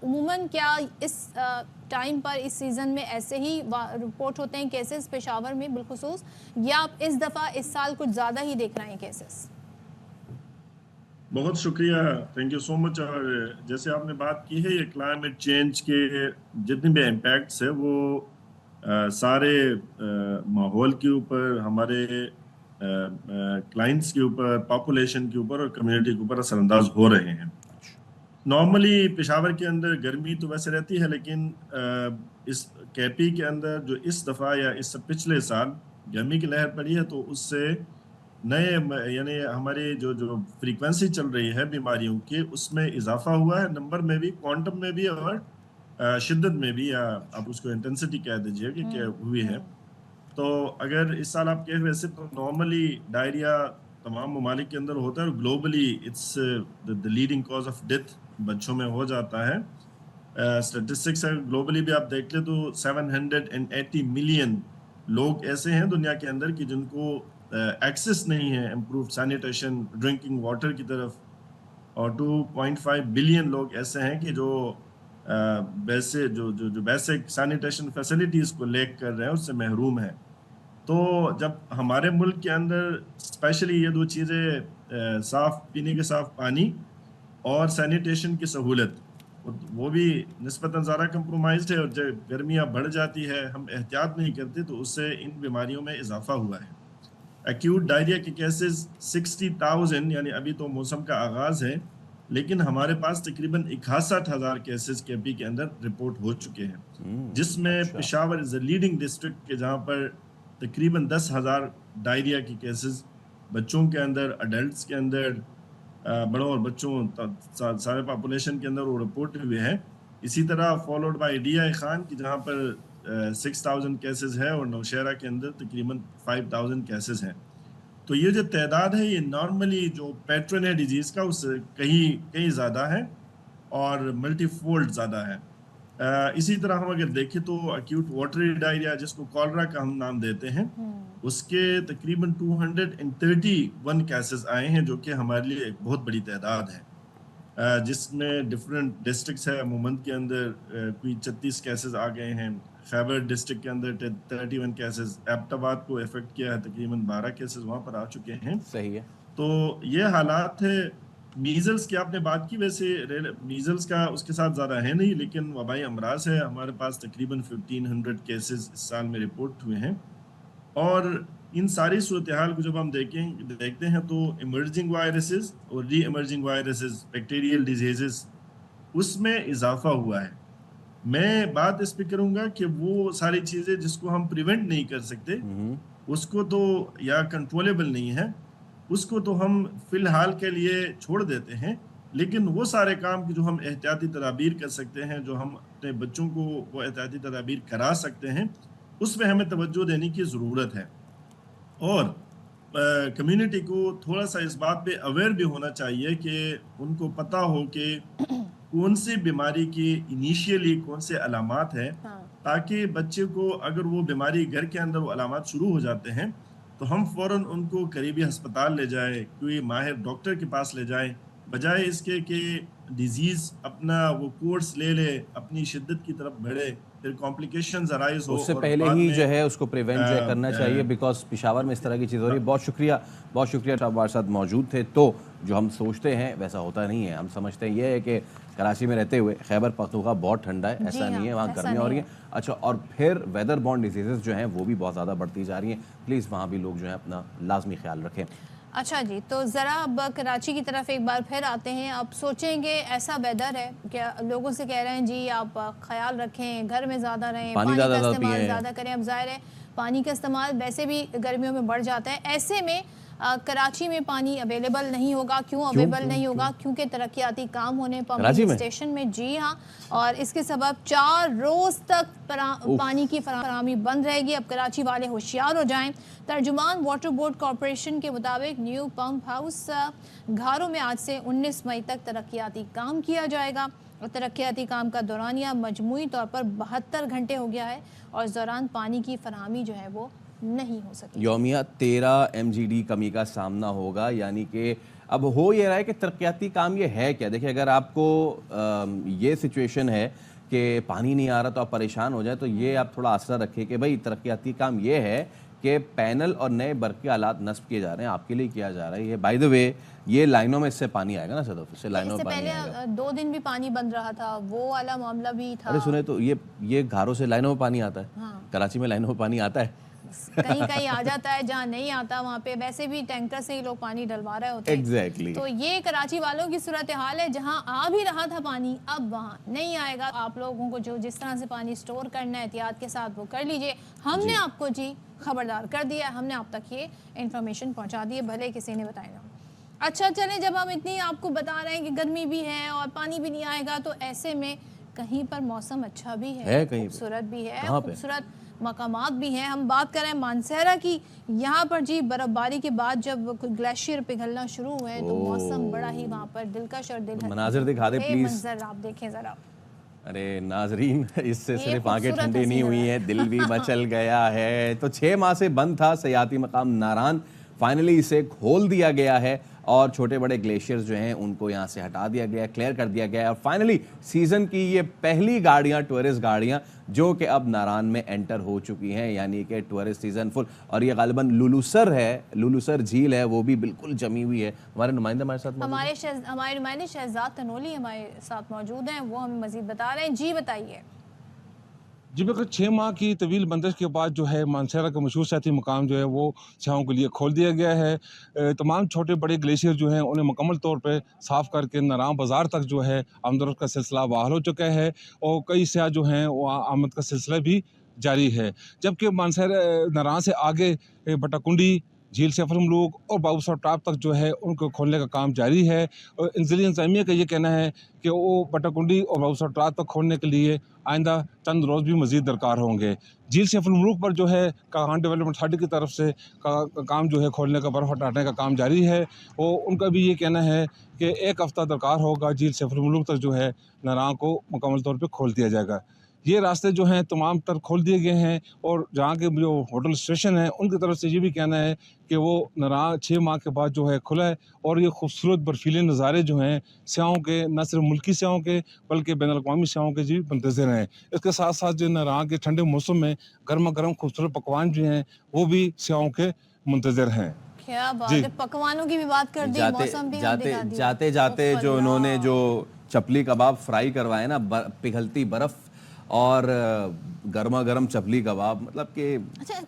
उमूमन क्या इस टाइम पर इस सीज़न में ऐसे ही रिपोर्ट होते हैं केसेस पेशावर में बिलखुसूस, या आप इस दफ़ा इस साल कुछ ज़्यादा ही देख रहे हैं केसेस?
बहुत शुक्रिया, थैंक यू सो मच। और जैसे आपने बात की है, ये क्लाइमेट चेंज के जितने भी इम्पैक्ट्स है वो सारे माहौल के ऊपर, हमारे क्लाइंट्स के ऊपर, पॉपुलेशन के ऊपर और कम्युनिटी के ऊपर असरअंदाज हो रहे हैं। नॉर्मली पेशावर के अंदर गर्मी तो वैसे रहती है, लेकिन इस KP के अंदर जो इस दफ़ा या इस पिछले साल गर्मी की लहर पड़ी है तो उससे नए यानी हमारी जो फ्रीक्वेंसी चल रही है बीमारियों की, उसमें इजाफा हुआ है, नंबर में भी, क्वांटम में भी और शिद्दत में भी, या आप उसको इंटेंसिटी कह दीजिए कि क्या हुई है। तो अगर इस साल आप कह वैसे तो नॉर्मली डायरिया तमाम ममालिक के अंदर होता है और globally it's the leading cause of death बच्चों में हो जाता है। स्टेटिस्टिक्स है ग्लोबली भी आप देख ले तो 780 मिलियन लोग ऐसे हैं दुनिया के अंदर कि जिनको एक्सेस नहीं है इम्प्रूव सैनिटेशन, ड्रिंकिंग वाटर की तरफ, और 2.5 बिलियन लोग ऐसे हैं कि जो वैसे जो बेसिक सैनिटेशन फैसिलिटीज़ को लेक कर रहे हैं उससे महरूम है। तो जब हमारे मुल्क के अंदर स्पेशली ये 2 चीज़ें, साफ़ पीने के साफ़ पानी और सैनिटेशन की सहूलत, वो भी निस्बतन ज़्यादा कंप्रोमाइज्ड है और जब गर्मियाँ बढ़ जाती है, हम एहतियात नहीं करते तो उससे इन बीमारियों में इजाफा हुआ है। एक्यूट डायरिया के केसेस 60,000, यानी अभी तो मौसम का आगाज़ है, लेकिन हमारे पास तकरीबन 61,000 केसेस KP के अंदर रिपोर्ट हो चुके हैं, जिसमें Peshawar is the leading district के जहाँ पर तकरीबन 10,000 डायरिया के केसेस बच्चों के अंदर, अडल्ट्स के अंदर, बड़ों और बच्चों सारे पॉपुलेशन के अंदर वो रिपोर्ट हुए हैं। इसी तरह फॉलोड बाय DI खान की जहाँ पर 6,000 केसेस है और नौशहरा के अंदर तकरीबन 5,000 केसेस हैं। तो ये जो तादाद है ये नॉर्मली जो पैटर्न है डिजीज़ का उससे कहीं ज़्यादा है और मल्टीफोल्ड ज़्यादा है। इसी तरह हम अगर देखें तो एक्यूट वाटरी डायरिया, जिसको कॉलरा का हम नाम देते हैं, उसके तकरीबन 231 केसेस आए हैं, जो कि हमारे लिए एक बहुत बड़ी तादाद है, जिसमें डिफरेंट डिस्ट्रिक्ट्स है। मुमंद के अंदर कोई 36 केसेस आ गए हैं, खैबर डिस्ट्रिक्ट के अंदर 31 केसेस, एबटाबाद को इफेक्ट किया है, तकरीबन 12 केसेस वहाँ पर आ चुके हैं।
सही है।
तो ये हालात है। मीजल्स की आपने बात की, वैसे मीजल्स का उसके साथ ज़्यादा है नहीं, लेकिन वबाई अमराज है। हमारे पास तकरीबन 1500 केसेस इस साल में रिपोर्ट हुए हैं। और इन सारी सूरत हाल को जब हम देखते हैं तो इमर्जिंग वायरसेस और री इमर्जिंग वायरसेस, बैक्टीरियल डिजीजेस, उसमें इजाफा हुआ है। मैं बात इस पर करूँगा कि वो सारी चीज़ें जिसको हम प्रिवेंट नहीं कर सकते, उसको तो या कंट्रोलेबल नहीं है, उसको तो हम फिलहाल के लिए छोड़ देते हैं, लेकिन वो सारे काम की जो हम एहतियाती तदाबीर कर सकते हैं, जो हम अपने बच्चों को वो एहतियाती तदाबीर करा सकते हैं, उसमें हमें तवज्जो देने की ज़रूरत है। और कम्युनिटी को थोड़ा सा इस बात पे अवेयर भी होना चाहिए कि उनको पता हो कि कौन सी बीमारी की इनिशियली कौन से अलामात हैं, ताकि बच्चे को अगर वो बीमारी घर के अंदर वो अलामात शुरू हो जाते हैं तो हम फौरन उनको करीबी अस्पताल ले जाएं, कोई माहिर डॉक्टर के पास ले जाएं, बजाय इसके कि डिजीज अपना वो कोर्स ले ले, अपनी शिद्दत की तरफ बढ़े, फिर कॉम्प्लिकेशंस अराइज हो।
उससे
और
पहले
बाद
ही
में
जो है उसको प्रिवेंट जो है करना चाहिए, बिकॉज पिशावर में इस तरह की चीज़ हो रही है। बहुत शुक्रिया आप हमारे साथ मौजूद थे। तो जो हम सोचते हैं वैसा होता नहीं है। हम समझते हैं ये है कि कराची में रहते हुए खैबर पख्तूनख्वा बहुत ठंडा है, ऐसा नहीं है, वहाँ गर्मियाँ हो रही हैं। अच्छा, और फिर वेदर बॉर्न डिजीज़ जो हैं वो भी बहुत ज़्यादा बढ़ती जा रही हैं। प्लीज़ वहाँ भी लोग जो है अपना लाजमी ख्याल रखें।
अच्छा जी, तो ज़रा अब कराची की तरफ एक बार फिर आते हैं। अब सोचेंगे ऐसा वेदर है क्या, लोगों से कह रहे हैं जी आप ख्याल रखें, घर में ज़्यादा रहें, पानी का इस्तेमाल ज़्यादा करें। अब ज़ाहिर है पानी का इस्तेमाल वैसे भी गर्मियों में बढ़ जाता है। ऐसे में कराची में पानी अवेलेबल नहीं होगा। क्यों अवेलेबल नहीं होगा? क्योंकि तरक्याती काम होने पंपिंग स्टेशन में, जी हाँ, और इसके सबब 4 रोज़ तक पानी की फराहमी बंद रहेगी। अब कराची वाले होशियार हो जाएं। तर्जुमान वाटर बोर्ड कॉरपोरेशन के मुताबिक न्यू पंप हाउस घारों में आज से 19 मई तक तरक्याती काम किया जाएगा। और तरक्याती काम का दौरानिया मजमूई तौर पर 72 घंटे हो गया है और इस दौरान पानी की फराहमी जो है वो नहीं हो सकी।
यौमिया 13 MGD कमी का सामना होगा। यानी कि अब हो ये रहा है कि तरक्याती काम ये है क्या। देखिए, अगर आपको ये सिचुएशन है कि पानी नहीं आ रहा तो आप परेशान हो जाए, तो ये आप थोड़ा आसरा रखें कि भाई तरक्याती काम ये है कि पैनल और नए बरक़ी आलात नस्ब किए जा रहे हैं, आपके लिए किया जा रहा है। ये बाय द वे ये लाइनों में इससे पानी आएगा ना सदफ, इससे लाइनों में पानी आएगा।
2 दिन भी पानी बंद रहा था, वो वाला मामला भी था।
अरे सुने तो ये घरों से लाइनों में पानी आता है।
हाँ।
कराची में लाइनों में पानी आता है।
कहीं कहीं आ जाता है, जहाँ नहीं आता वहाँ पे वैसे भी टैंकर से ही लोग पानी डलवा रहे होते हैं।
एग्जैक्टली।
तो ये कराची वालों की सूरत हाल है, जहाँ आ भी रहा था पानी अब वहाँ नहीं आएगा। आप लोगों को जो जिस तरह से पानी स्टोर करना है एहतियात के साथ वो कर लीजिए। हमने आपको जी खबरदार कर दिया, हमने आप तक ये इन्फॉर्मेशन पहुँचा दी है, भले किसी ने बताया ना। अच्छा चलें, जब हम इतनी आपको बता रहे हैं कि गर्मी भी है और पानी भी नहीं आएगा, तो ऐसे में कहीं पर मौसम अच्छा भी है, खूबसूरत भी है, खूबसूरत मकामात भी हैं। हम बात करें मानसहरा की, यहाँ पर जी बर्फबारी के बाद जब ग्लेशियर पिघलना शुरू हुए तो मौसम बड़ा ही वहाँ पर दिलकश और
मनाजिर दिखा दे प्लीज।
मंजर आप देखें जरा।
अरे नाजरीन, इससे सिर्फ आंखें ठंडी नहीं हुई हैं, दिल भी मचल गया है। तो 6 माह से बंद था सयाती मकाम नारान, फाइनली इसे खोल दिया गया है और छोटे बड़े ग्लेशियर्स जो हैं उनको यहाँ से हटा दिया गया, क्लियर कर दिया गया है। और फाइनली सीज़न की ये पहली गाड़ियाँ, टूरिस्ट गाड़ियाँ जो कि अब नारान में एंटर हो चुकी हैं, यानी कि टूरिस्ट सीज़न फुल। और ये गालिबन लुलुसर है, लुलुसर झील है, वो भी बिल्कुल जमी हुई है। हमारे नुमाइंदे हमारे साथ
हमारे नुमाइंदे शहजाद तनोली हमारे साथ मौजूद हैं, वो हमें मज़ीद बता रहे हैं। जी बताइए।
जी बिल्कुल, 6 माह की तवील बंदिश के बाद जो है मानसहरा का मशहूर सियाती मकाम जो है वो सियाहों के लिए खोल दिया गया है। तमाम छोटे बड़े ग्लेशियर जो हैं उन्हें मुकम्मल तौर पे साफ़ करके नारान बाज़ार तक जो है आमदरफ्त का सिलसिला बहाल हो चुका है और कई सियाह जो हैं वो आमद का सिलसिला भी जारी है। जबकि मानसहरा नारान से आगे बटाकुंडी, झील सफर मलूक और बाबूसर टॉप तक जो है उनको खोलने का काम जारी है। और इंजिली इंतज़ामिया का ये कहना है कि वो बटाकुंडी और बाबूसर टॉप तक खोलने के लिए आइंदा चंद रोज़ भी मज़ीद दरकार होंगे। झील सफर मलूक पर जो है कागान डेवलपमेंट अथॉरिटी की तरफ से काम जो है खोलने का, बर्फ़ हटाने का काम जारी है। और उनका भी ये कहना है कि 1 हफ़्ता दरकार होगा, झील सफर मलूक तक जो है नारान को मुकम्मल तौर पर खोल दिया जाएगा। ये रास्ते जो हैं तमाम तर खोल दिए गए हैं और जहाँ के जो होटल स्टेशन हैं उनकी तरफ से ये भी कहना है कि वो नारान 6 माह के बाद जो है खुला है। और ये खूबसूरत बर्फीले नज़ारे जो हैं सियाहों के, न सिर्फ मुल्की सियाहों के बल्कि बैनुल-अक़वामी सियाहों के जी मुंतज़िर हैं। इसके साथ साथ जो नारान के ठंडे मौसम में गर्मा गर्म खूबसूरत पकवान जो हैं वो भी सियाहों के मुंतज़िर हैं।
क्या बात है, पकवानों की भी बात कर दी, मौसम भी
जाते जाते जो उन्होंने जो चपली कबाब फ्राई करवाए ना, पिघलती बर्फ़ और गर्मा गर्म चपली कबाब, मतलब कि
अच्छा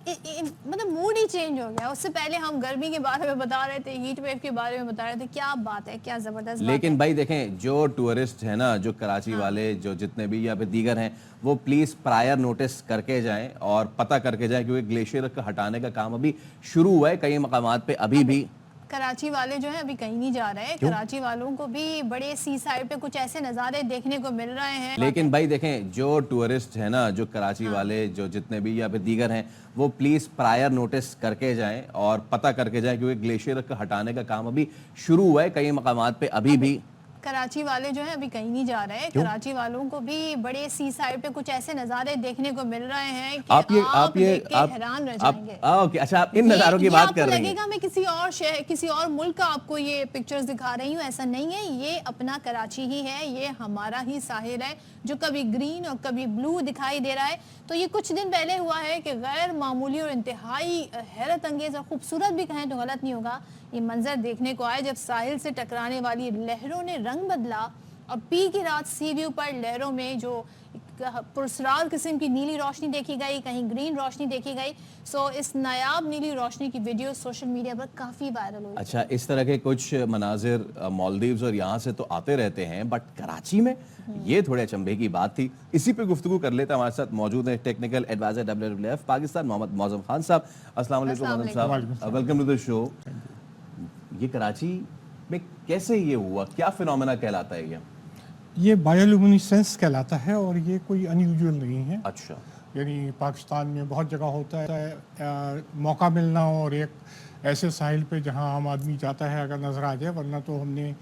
मतलब मूड ही चेंज हो गया। उससे पहले हम गर्मी के बारे में बता रहे थे, हीट वेव के बारे में बता रहे थे। क्या बात है, क्या जबरदस्त बात
लेकिन
है।
भाई देखें, जो टूरिस्ट है ना, जो कराची वाले, जो जितने भी यहाँ पे दीगर हैं, वो प्लीज प्रायर नोटिस करके जाएं और पता करके जाएं, क्योंकि ग्लेशियर को हटाने का काम अभी शुरू हुआ है कई मकामात पे। अभी भी
कराची वाले जो है अभी कहीं नहीं जा रहे। कराची वालों को भी बड़े सी साइड पे कुछ ऐसे नज़ारे देखने को मिल रहे हैं।
लेकिन भाई देखें, जो टूरिस्ट है ना, जो कराची वाले, जो जितने भी यहाँ पे दीगर हैं, वो प्लीज प्रायर नोटिस करके जाएं और पता करके जाएं, क्योंकि ग्लेशियर को हटाने का काम अभी शुरू हुआ है कई मकामात पे। अभी भी
कराची वाले जो है अभी कहीं नहीं जा रहे। कराची वालों को भी बड़े सी साइड पे कुछ ऐसे नज़ारे देखने को मिल रहे हैं कि आप हैरान रह जाएंगे।
ओके, अच्छा, आप इन नज़ारों की बात कर रही हैं।
लगेगा मैं किसी और शहर, किसी और मुल्क का आपको ये पिक्चर्स दिखा रही हूँ, ऐसा नहीं है। ये अपना कराची ही है, ये हमारा ही साहिल है, जो कभी ग्रीन और कभी ब्लू दिखाई दे रहा है। तो ये कुछ दिन पहले हुआ है कि गैर मामूली और इंतहाई हैरत अंगेज और खूबसूरत भी कहें तो गलत नहीं होगा, ये मंजर देखने को आया जब साहिल से टकराने वाली लहरों ने रंग बदला और पी की रात सी व्यू पर लहरों में जो पुरस्रार किस्म की नीली रोशनी देखी गई, कहीं ग्रीन रोशनी देखी गई। सो इस नायाब नीली रोशनी की वीडियो सोशल मीडिया पर काफ़ी वायरल हुई।
अच्छा, इस तरह के कुछ मनाजिर मालदीव्स और यहाँ से तो आते रहते हैं, बट कराची में ये थोड़े अचंभे की बात थी। इसी पे गुफ्तगू कर लेते हैं। हमारे साथ मौजूद है technical advisor WWF Pakistan Mohammad Moazzam Khan साहब। अस्सलाम वालेकुम मौज़म साहब, वेलकम टू द शो। ये कराची में कैसे ये हुआ, क्या फिनोमेना कहलाता है
ये बायोल्यूमिनेसेंस कहलाता है और ये कोई अनयूजुअल नहीं है।
अच्छा,
यानी पाकिस्तान में बहुत जगह होता है मौका मिलना और एक ऐसे साहिल पे जहां आम आदमी जाता है अगर नज़र आ जाए, वरना तो हमने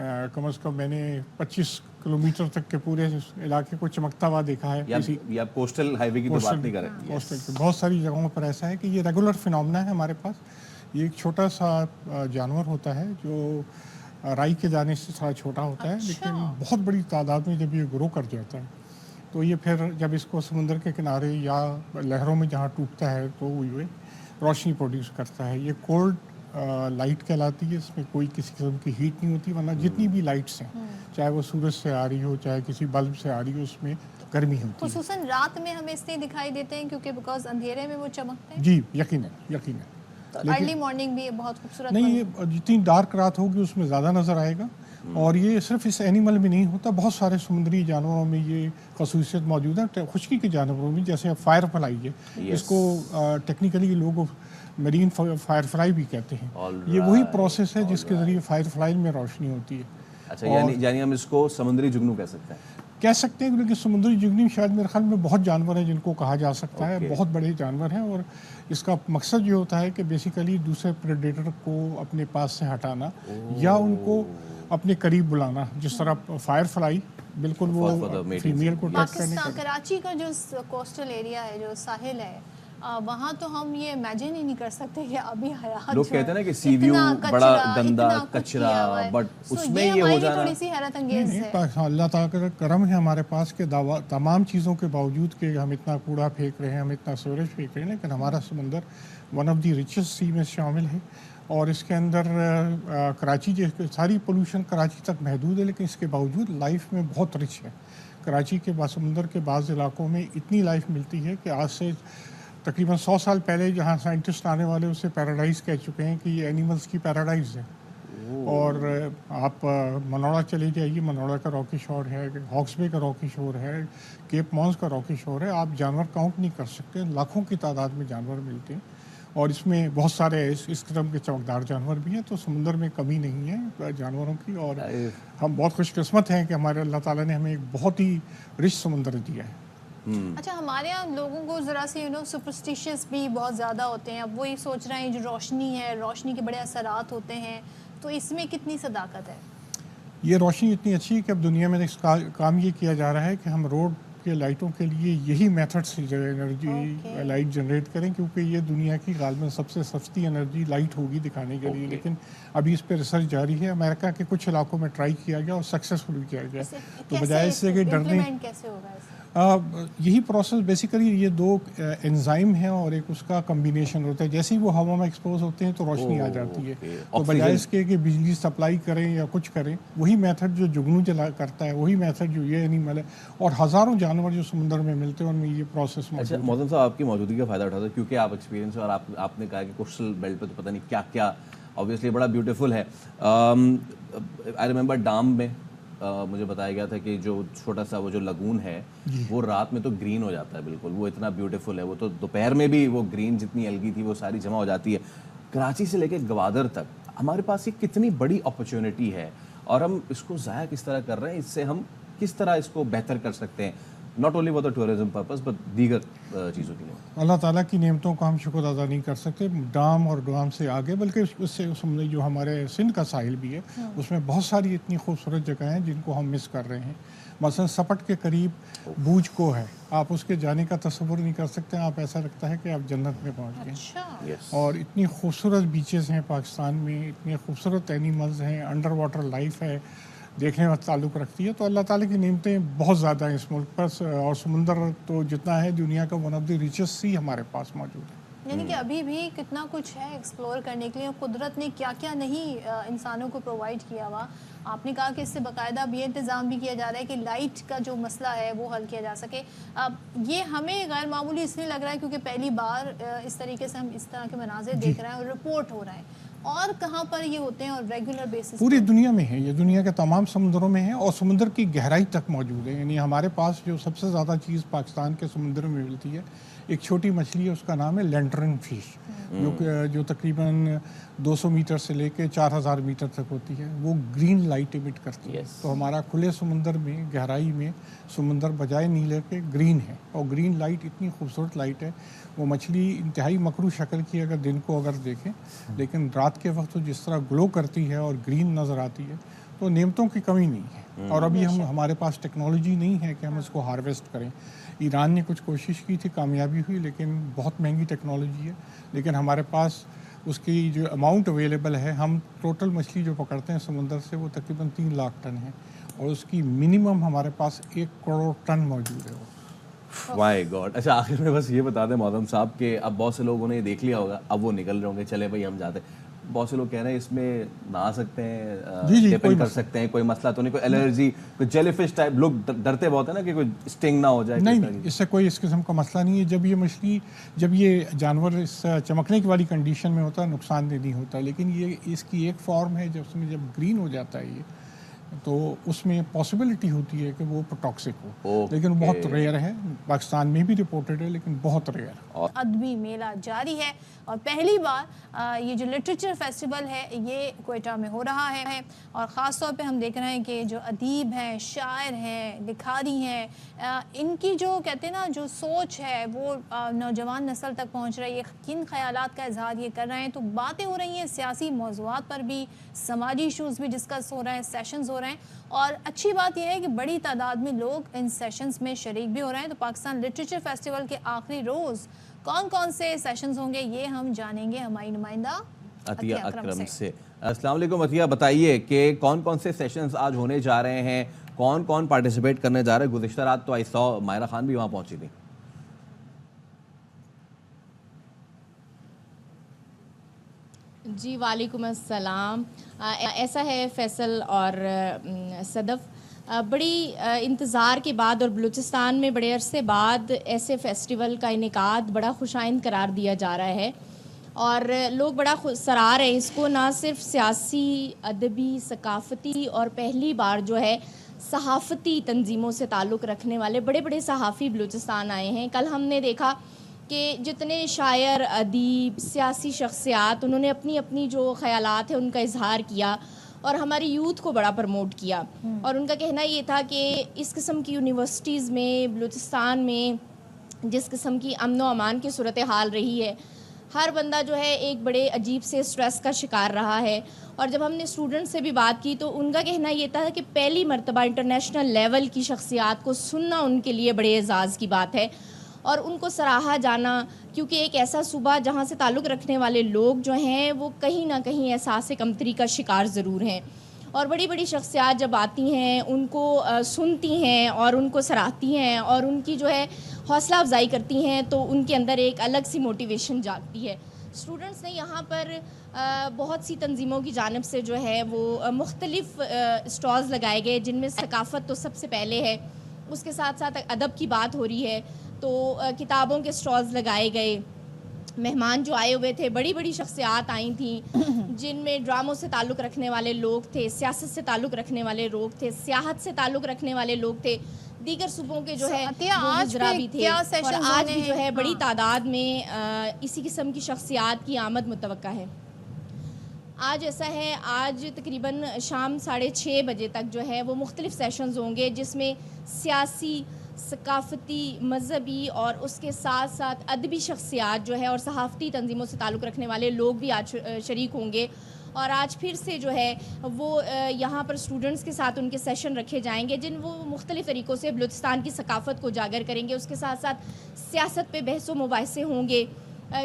कम से कम मैंने 25 किलोमीटर तक के पूरे इलाके को चमकता हुआ देखा है।
या कोस्टल हाईवे की तो बात नहीं करें।
कोस्टल की बहुत सारी जगहों पर ऐसा है कि ये रेगुलर फिनोमेना है हमारे पास। ये एक छोटा सा जानवर होता है जो राई के दाने से थोड़ा छोटा होता है। लेकिन बहुत बड़ी तादाद में जब ये ग्रो कर जाता है तो ये फिर जब इसको समुद्र के किनारे या लहरों में जहाँ टूटता है तो ये रोशनी प्रोड्यूस करता है। ये कोल्ड लाइट कहलाती है। इसमें कोई किसी किस्म की हीट नहीं होती, वरना जितनी भी लाइट्स हैं, चाहे वो सूरज से आ रही हो चाहे किसी बल्ब से आ रही हो, उसमें गर्मी होती है।
खुसूसन रात में हमें इसलिए दिखाई देते हैं क्योंकि बिकॉज अंधेरे में वो चमकते हैं।
जी, यकीन है।
अर्ली मॉर्निंग भी बहुत खूबसूरत
नहीं, ये जितनी डार्क रात होगी उसमें ज़्यादा नज़र आएगा। और ये सिर्फ इस एनिमल में नहीं होता, बहुत सारे समुद्री जानवरों में ये खसूसियत मौजूद है। खुश्की के जानवरों में जैसे फायर फ्लाई है, इसको टेक्निकली लोग मरीन फायर फ्लाई भी कहते हैं। ये वही प्रोसेस है जिसके ज़रिए फायर फ्लाई में रोशनी होती है।
अच्छा, यानी हम इसको समुद्री जुगनू कह सकते हैं।
लेकिन समुद्री जुगनी शायद मेरे ख्याल में बहुत जानवर हैं जिनको कहा जा सकता है। बहुत बड़े जानवर हैं और इसका मकसद ये होता है कि बेसिकली दूसरे प्रेडेटर को अपने पास से हटाना या उनको अपने करीब बुलाना। जिस तरह फायर फ्लाई बिल्कुल वो फीमेल को अटैक करने का।
कराची का जो कोस्टल एरिया है, जो साहिल है, वहाँ तो हम ये इमेजिन ही नहीं कर सकते कि अभी हयात
लोग कहते हैं ना कि सी व्यू बड़ा गंदा कचरा, बट उसमें ये हो जाना
थोड़ी सी हैरत अंगेज है।
अल्लाह ताला का करम है हमारे पास के तमाम चीज़ों के बावजूद कि हम इतना कूड़ा फेंक रहे हैं, हम इतना सीवरेज फेंक रहे हैं, लेकिन हमारा समंदर वन ऑफ द रिचेस्ट सी में शामिल है। और इसके अंदर कराची जैसे सारी पोल्यूशन कराची तक महदूद है, लेकिन इसके बावजूद लाइफ में बहुत रिच है। कराची के समुंदर के बाज़ इलाकों में इतनी लाइफ मिलती है कि आज से तकरीबन 100 साल पहले जहाँ साइंटिस्ट आने वाले उसे पैराडाइज कह चुके हैं कि ये एनिमल्स की पैराडाइज है। और आप मनोड़ा चले जाइए, मनोड़ा का रॉकी शोर है, हॉक्स बे का रॉकी शोर है, केप मॉन्स का रॉकी शोर है। आप जानवर काउंट नहीं कर सकते, लाखों की तादाद में जानवर मिलते हैं और इसमें बहुत सारे इस किस्म के चमकदार जानवर भी हैं। तो समुद्र में कमी नहीं है जानवरों की और हम बहुत खुशकिस्मत हैं कि हमारे अल्लाह ताला ने हमें एक बहुत ही रिच समुद्र दिया है।
अच्छा, हमारे यहाँ लोगों को ज़रा से सुपरस्टिशियस भी बहुत ज़्यादा होते हैं। अब वही सोच रहे हैं जो रोशनी है, रोशनी के बड़े असरात होते हैं, तो इसमें कितनी सदाकत है?
ये रोशनी इतनी अच्छी है कि अब दुनिया में काम ये किया जा रहा है कि हम रोड के लाइटों के लिए यही मेथड से एनर्जी लाइट जनरेट करें, क्योंकि ये दुनिया की गालबन सबसे सस्ती एनर्जी लाइट होगी दिखाने के लिए। लेकिन अभी इस पर रिसर्च जारी है। अमेरिका के कुछ इलाकों में ट्राई किया गया और सक्सेसफुल किया गया। तो बजाय इससे कि डरने, यही प्रोसेस बेसिकली ये दो एंजाइम हैं और एक उसका कम्बिनेशन होता है। जैसे ही वो हवा में एक्सपोज होते हैं तो रोशनी आ जाती है। तो बजाय इसके कि बिजली सप्लाई करें या कुछ करें, वही मेथड जो जुगनू जला करता है, वही मेथड जो ये एनिमल है और हज़ारों जानवर जो समुद्र में मिलते हैं उनमें ये प्रोसेस
अच्छा मौजूद साहब, आपकी मौजूदगी का फ़ायदा उठाते हैं क्योंकि आप एक्सपीरियंस और आपने कहा कि कोस्टल बेल्ट पे तो पता नहीं क्या क्या ऑब्वियसली बड़ा ब्यूटीफुल है। आई रिमेंबर डाम में मुझे बताया गया था कि जो छोटा सा वो जो लगून है वो रात में तो ग्रीन हो जाता है बिल्कुल, वो इतना ब्यूटीफुल है। वो तो दोपहर में भी वो ग्रीन जितनी अलगी थी वो सारी जमा हो जाती है। कराची से लेकर गवादर तक हमारे पास ये कितनी बड़ी अपॉर्चुनिटी है और हम इसको ज़ाया किस तरह कर रहे हैं, इससे हम किस तरह इसको बेहतर कर सकते हैं, not only for the tourism purpose but दीगर चीज़ों के लिए।
अल्लाह ताला की नेमतों का हम शुक्र अदा नहीं कर सकते, डाम और डाम से आगे, बल्कि उससे समझे जो हमारे सिंध का साहिल भी है उसमें बहुत सारी इतनी खूबसूरत जगह हैं जिनको हम मिस कर रहे हैं। मसलन सपट के करीब बूझ को है, आप उसके जाने का तस्वुर नहीं कर सकते, आप ऐसा लगता है कि आप जन्नत में पहुंच गए। और इतनी खूबसूरत बीचेस हैं पाकिस्तान में, इतने खूबसूरत एनिमल्स हैं, अंडर वाटर लाइफ है, देखने में ताल्लुक़ रखती है। तो अल्लाह ताला की नेमतें बहुत ज़्यादा हैं इस मुल्क पर और समुंदर तो जितना है दुनिया का वन ऑफ द रिचेस्ट सी हमारे पास मौजूद है।
यानी कि अभी भी कितना कुछ है एक्सप्लोर करने के लिए, कुदरत ने क्या क्या नहीं इंसानों को प्रोवाइड किया हुआ। आपने कहा कि इससे बाकायदा अब ये इंतज़ाम भी किया जा रहा है कि लाइट का जो मसला है वो हल किया जा सके। अब ये हमें गैर मामूली इसलिए लग रहा है क्योंकि पहली बार इस तरीके से हम इस तरह के मनाजिर देख रहे हैं और रिपोर्ट हो रहा है। और कहाँ पर ये होते हैं और रेगुलर बेसिस?
पूरी दुनिया में है, ये दुनिया के तमाम समुद्रों में है और समुद्र की गहराई तक मौजूद है। यानी हमारे पास जो सबसे ज़्यादा चीज़ पाकिस्तान के समुद्र में मिलती है, एक छोटी मछली है, उसका नाम है लैंटर्न फिश, जो तकरीबन 200 मीटर से लेकर 4000 मीटर तक होती है। वो ग्रीन लाइट इमिट करती है। तो हमारा खुले समुंदर में गहराई में समुंदर बजाय नीले के ग्रीन है और ग्रीन लाइट इतनी खूबसूरत लाइट है। वो मछली इंतहाई मकरू शक्ल की अगर दिन को अगर देखें, लेकिन रात के वक्त तो जिस तरह ग्लो करती है और ग्रीन नज़र आती है, तो नेमतों की कमी नहीं है। और अभी हमारे पास टेक्नोलॉजी नहीं है कि हम इसको हार्वेस्ट करें। ईरान ने कुछ कोशिश की थी, कामयाबी हुई, लेकिन बहुत महंगी टेक्नोलॉजी है। लेकिन हमारे पास उसकी जो अमाउंट अवेलेबल है, हम टोटल मछली जो पकड़ते हैं समुंदर से वो तकरीबन 3 लाख टन है और उसकी मिनिमम हमारे पास 1 करोड़ टन मौजूद है। वो
माय गॉड। अच्छा आखिर में बस ये बता दें मौदम साहब कि अब बहुत से लोगों ने देख लिया होगा, अब वो निकल रहे होंगे, चले भाई हम जाते हैं। बहुत से लोग कह रहे हैं इसमें नहा सकते हैं, डिपेंड कर सकते हैं, कोई मसला तो नहीं, कोई एलर्जी, कोई जेलीफिश टाइप, लोग डरते बहुत है ना कि कोई स्टिंग ना हो जाए।
नहीं, इससे कोई इस किस्म का मसला नहीं है। जब ये मछली, जब ये जानवर इस चमकने की वाली कंडीशन में होता है नुकसानदेह नहीं होता, लेकिन ये इसकी एक फॉर्म है जब उसमें जब ग्रीन हो जाता है ये, तो उसमें पॉसिबिलिटी होती है कि वो टॉक्सिक हो, लेकिन बहुत रेयर है। पाकिस्तान में भी रिपोर्टेड है लेकिन बहुत रेयर।
अदबी मेला जारी है और पहली बार ये जो लिटरेचर फेस्टिवल है ये क्वेटा में हो रहा है और ख़ास तौर पे हम देख रहे हैं कि जो अदीब हैं, शायर हैं, लिखारी हैं, इनकी जो कहते हैं ना जो सोच है वो नौजवान नस्ल तक पहुँच रही है। किन ख्यालात का इजहार ये कर रहे हैं, तो बातें हो रही हैं सियासी मौज़ूआत पर भी, समाजी इशूज़ भी डिस्कस हो रहे हैं, सेशंस हो रहे हैं। और अच्छी बात यह है कि बड़ी तादाद में लोग इन सेशंस में शरीक भी हो रहे हैं। तो पाकिस्तान लिटरेचर फेस्टिवल के आखिरी रोज़ कौन कौन से सेशंस होंगे ये हम जानेंगे हमारी नुमाइंदा
अतिया अकरम से। अस्सलाम वालेकुम अतिया, बताइए कि कौन कौन से सेशंस आज होने जा रहे हैं, कौन कौन पार्टिसिपेट करने जा रहे हैं? गुज़िश्ता रात तो आई सौ मायरा खान भी वहाँ पहुँची थी।
जी वालेकुम अस्सलाम। ऐसा है फैसल और सदफ़, बड़ी इंतज़ार के बाद और बलूचिस्तान में बड़े अरसे बाद ऐसे फ़ेस्टिवल का इनेकाद बड़ा खुशाइंद करार दिया जा रहा है और लोग बड़ा सराह रहे हैं इसको, ना सिर्फ सियासी, अदबी, सकाफ़ती और पहली बार जो है सहाफ़ती तंजीमों से ताल्लुक़ रखने वाले बड़े बड़े सहाफ़ी बलूचिस्तान आए हैं। कल हमने देखा कि जितने शायर, अदीब, सियासी शख्सियात, उन्होंने अपनी अपनी जो ख़यालात है उनका इजहार किया और हमारी यूथ को बड़ा प्रमोट किया। और उनका कहना ये था कि इस किस्म की यूनिवर्सिटीज़ में, बलूचिस्तान में जिस किस्म की अमन व अमान की सूरत हाल रही है, हर बंदा जो है एक बड़े अजीब से स्ट्रेस का शिकार रहा है। और जब हमने स्टूडेंट से भी बात की तो उनका कहना ये था कि पहली मरतबा इंटरनेशनल लेवल की शख्सियात को सुनना उनके लिए बड़े एजाज़ की बात है और उनको सराहा जाना, क्योंकि एक ऐसा सूबा जहाँ से ताल्लुक़ रखने वाले लोग जो हैं वो कहीं ना कहीं एहसास कमतरी का शिकार ज़रूर हैं। और बड़ी बड़ी शख्सियात जब आती हैं उनको सुनती हैं और उनको सराहती हैं और उनकी जो है हौसला अफजाई करती हैं, तो उनके अंदर एक अलग सी मोटिवेशन जागती है। स्टूडेंट्स ने यहाँ पर बहुत सी तंजीमों की जानिब से जो है वो मुख्तलिफ स्टॉल्स लगाए गए, जिनमें सकाफ़त तो सबसे पहले है, उसके साथ साथ अदब की बात हो रही है तो किताबों के स्टॉल्स लगाए गए। मेहमान जो आए हुए थे, बड़ी बड़ी शख्सियात आई थी जिनमें ड्रामों से ताल्लुक़ रखने वाले लोग थे, सियासत से ताल्लुक़ रखने वाले लोग थे, सियाहत से ताल्लुक़ रखने वाले लोग थे, दीगर सूबों के जो है
आज
भी थे। और आज भी जो है बड़ी तादाद में इसी किस्म की शख्सियात की आमद मुतवक्का है। आज ऐसा है, आज तकरीबन शाम 6:30 बजे तक जो है वो मुख्तलिफ सेशंस होंगे, जिसमें सियासी, सकाफ़ती, मजहबी और उसके साथ साथ अदबी शख्सियात जो है और सहाफ़ती तंजीमों से ताल्लुक़ रखने वाले लोग भी आज शरीक होंगे। और आज फिर से जो है वो यहाँ पर स्टूडेंट्स के साथ उनके सेशन रखे जाएंगे, जिन वो मुख्तलिफ़ तरीक़ों से बलूचिस्तान की सकाफ़त को उजागर करेंगे। उसके साथ साथ सियासत पे बहस व मुबाहिसे होंगे,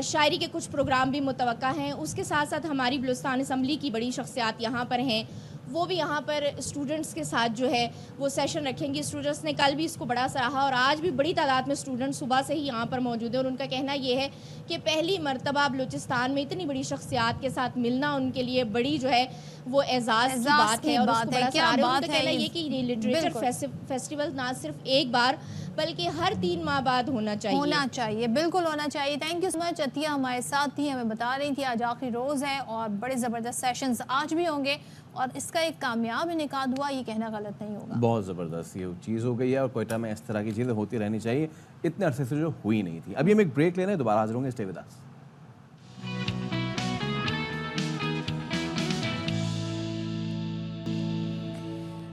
शायरी के कुछ प्रोग्राम भी मुतवक्का हैं। उसके साथ साथ हमारी बलूचिस्तान असम्बली की बड़ी शख्सियात यहाँ पर हैं, वो भी यहाँ पर स्टूडेंट्स के साथ जो है वो सेशन रखेंगे। स्टूडेंट्स ने कल भी इसको बड़ा सराहा और आज भी बड़ी तादाद में स्टूडेंट सुबह से ही यहाँ पर मौजूद है और उनका कहना ये है कि पहली मरतबा बलूचिस्तान में इतनी बड़ी शख्सियात के साथ मिलना उनके लिए बड़ी जो है वो एजाज़ की बात है। और उसको बड़ा सराहा है। उनका कहना ये कि लिटरेचर फेस्टिवल ना सिर्फ एक बार बल्कि हर 3 माह बाद होना चाहिए।
बिल्कुल होना चाहिए। Thank you so much. Atiya हमारे साथ थी, हमें बता रही थी आज आखिरी रोज़ है और बड़े ज़बरदस्त सेशंस आज भी होंगे और इसका एक कामयाब इनेकाद हुआ, ये कहना गलत नहीं होगा।
बहुत ज़बरदस्त ये चीज़ हो गई है और कोयटा में इस तरह की चीज़ें होती रहनी चाहिए, इतने अरसे से जो हुई नहीं थी। अभी हम एक ब्रेक ले रहे हैं, दोबारा हाजिर होंगे। Stay with us.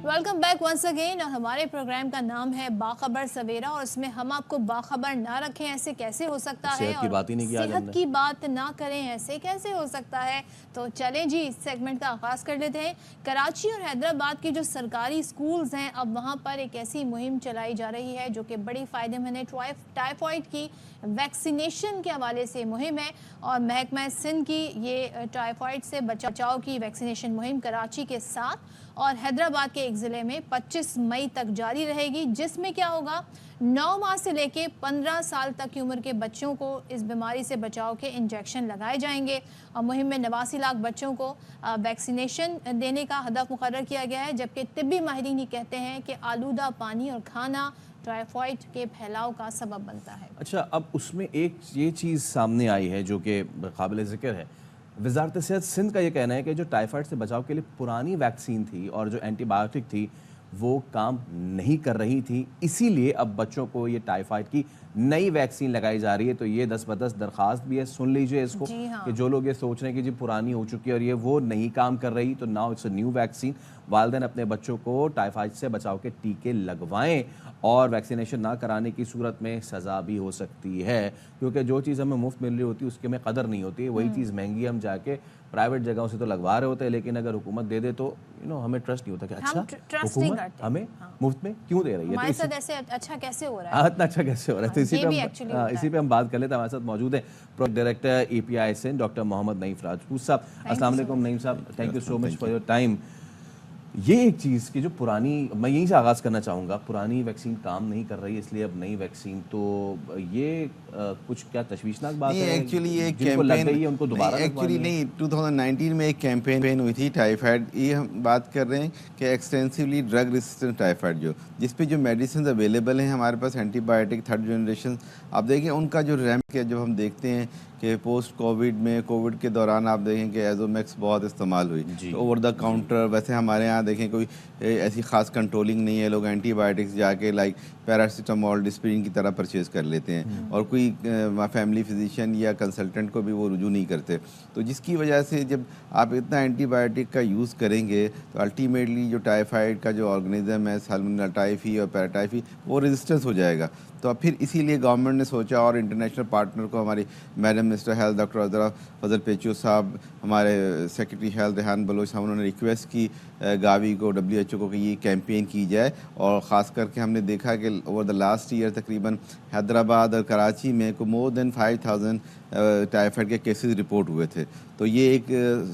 Welcome back once again. और हमारे प्रोग्राम का नाम है बाखबर सवेरा और इसमें हम आपको बाखबर ना रखें ऐसे कैसे हो सकता है,
सेहत की बात ही नहीं किया,
सेहत की बात ना करें ऐसे कैसे हो सकता है। तो चलें जी, इस सेगमेंट का आगाज़ कर लेते हैं। कराची और हैदराबाद के जो सरकारी स्कूल्स हैं, अब वहाँ पर एक ऐसी मुहिम चलाई जा रही है जो कि बड़ी फ़ायदेमंद है। टाइफॉइड की वैक्सीनेशन के हवाले से मुहिम है और महकमा सिंध की ये टाइफॉइड से बचाव की वैक्सीनेशन मुहिम कराची के साथ और हैदराबाद के एक ज़िले में 25 मई तक जारी रहेगी, जिसमें क्या होगा, 9 माह से लेके 15 साल तक की उम्र के बच्चों को इस बीमारी से बचाव के इंजेक्शन लगाए जाएंगे। और मुहिम में 89 लाख बच्चों को वैक्सीनेशन देने का हदफ मुकर्रर किया गया है, जबकि तिब्बी माहिरीन कहते हैं कि आलूदा पानी और खाना टाइफॉइड के फैलाव का सबब बनता है।
अच्छा, अब उसमें एक ये चीज़ सामने आई है जो कि काबिल ज़िक्र है। वज़ारत सेहत सिंध का ये कहना है कि जो टाइफाइड से बचाव के लिए पुरानी वैक्सीन थी और जो एंटीबायोटिक थी वो काम नहीं कर रही थी, इसीलिए अब बच्चों को ये टाइफाइड की नई वैक्सीन लगाई जा रही है। तो ये 10/10 दरख्वास्त भी है, सुन लीजिए इसको कि जो लोग ये सोच रहे हैं कि जी पुरानी हो चुकी है और ये वो नहीं काम कर रही, तो now it's a new vaccine. वालिदैन अपने बच्चों को टाइफाइड से बचाव के टीके लगवाएं और वैक्सीनेशन ना कराने की सूरत में सज़ा भी हो सकती है, क्योंकि जो चीज़ हमें मुफ्त मिल रही होती है उसकी हमें कदर नहीं होती है। वही चीज़ महंगी हम जाके प्राइवेट जगहों से तो लगवा रहे होते हैं, लेकिन अगर हुकूमत दे दे तो हमें ट्रस्ट नहीं होता कि अच्छा हुकूमत हमें मुफ्त में क्यों दे रही है,
हमारे साथ ऐसे अच्छा कैसे हो रहा है,
इतना अच्छा कैसे हो रहा है। तो इसी पे हम बात कर लेते हैं। हमारे साथ मौजूद है project director EPI Sindh doctor Mohammad Naif Rajput साहब। अस्सलाम वालेकुम नईफ साहब, thank you so much for your time. ये एक चीज़ की जो पुरानी, मैं यहीं से आगाज़ करना चाहूँगा, पुरानी वैक्सीन काम नहीं कर रही इसलिए अब नई वैक्सीन, तो ये कुछ क्या तशवीशनाक बात है?
एक्चुअली ये
कैंपेन उनको दोबारा
एक्चुअली नहीं, 2019 में एक कैंपेन हुई थी टाइफाइड। ये हम बात कर रहे हैं कि एक्सटेंसिवली ड्रग रेसिस्टेंट टाइफाइड जिस पे जो मेडिसिन अवेलेबल हैं हमारे पास, एंटीबायोटिक 3rd जनरेशन, आप देखें उनका जो रैंप है, जब हम देखते हैं कि पोस्ट कोविड के दौरान आप देखें कि एजोमैक्स बहुत इस्तेमाल हुई, तो ओवर द काउंटर। वैसे हमारे यहाँ देखें कोई ऐसी ख़ास कंट्रोलिंग नहीं है, लोग एंटीबायोटिक्स जाके लाइक पैरासीटामोल, डिस्प्रिन की तरह परचेज़ कर लेते हैं और कोई फैमिली फिजिशियन या कंसल्टेंट को भी वो रुजू नहीं करते। तो जिसकी वजह से जब आप इतना एंटीबायोटिक का यूज़ करेंगे तो अल्टीमेटली जो टाइफाइड का जो ऑर्गेनिज्म है, साल्मोनेला टाइफी और पैराटाइफी, वो रेजिस्टेंस हो जाएगा। तो अब फिर इसीलिए गवर्नमेंट ने सोचा और इंटरनेशनल पार्टनर को हमारी मैडम मिनिस्टर हेल्थ डॉक्टर अजरा फजल पेचू साहब, हमारे सेक्रेटरी हेल्थ रेहान बलोच साहब, उन्होंने रिक्वेस्ट की गावी को, WHO को कि ये कैंपेन की जाए। और ख़ास करके हमने देखा कि ओवर द लास्ट ईयर तकरीबन हैदराबाद और कराची में को मोर देन 5000 टाइफाइड के केसेस रिपोर्ट हुए थे। तो ये एक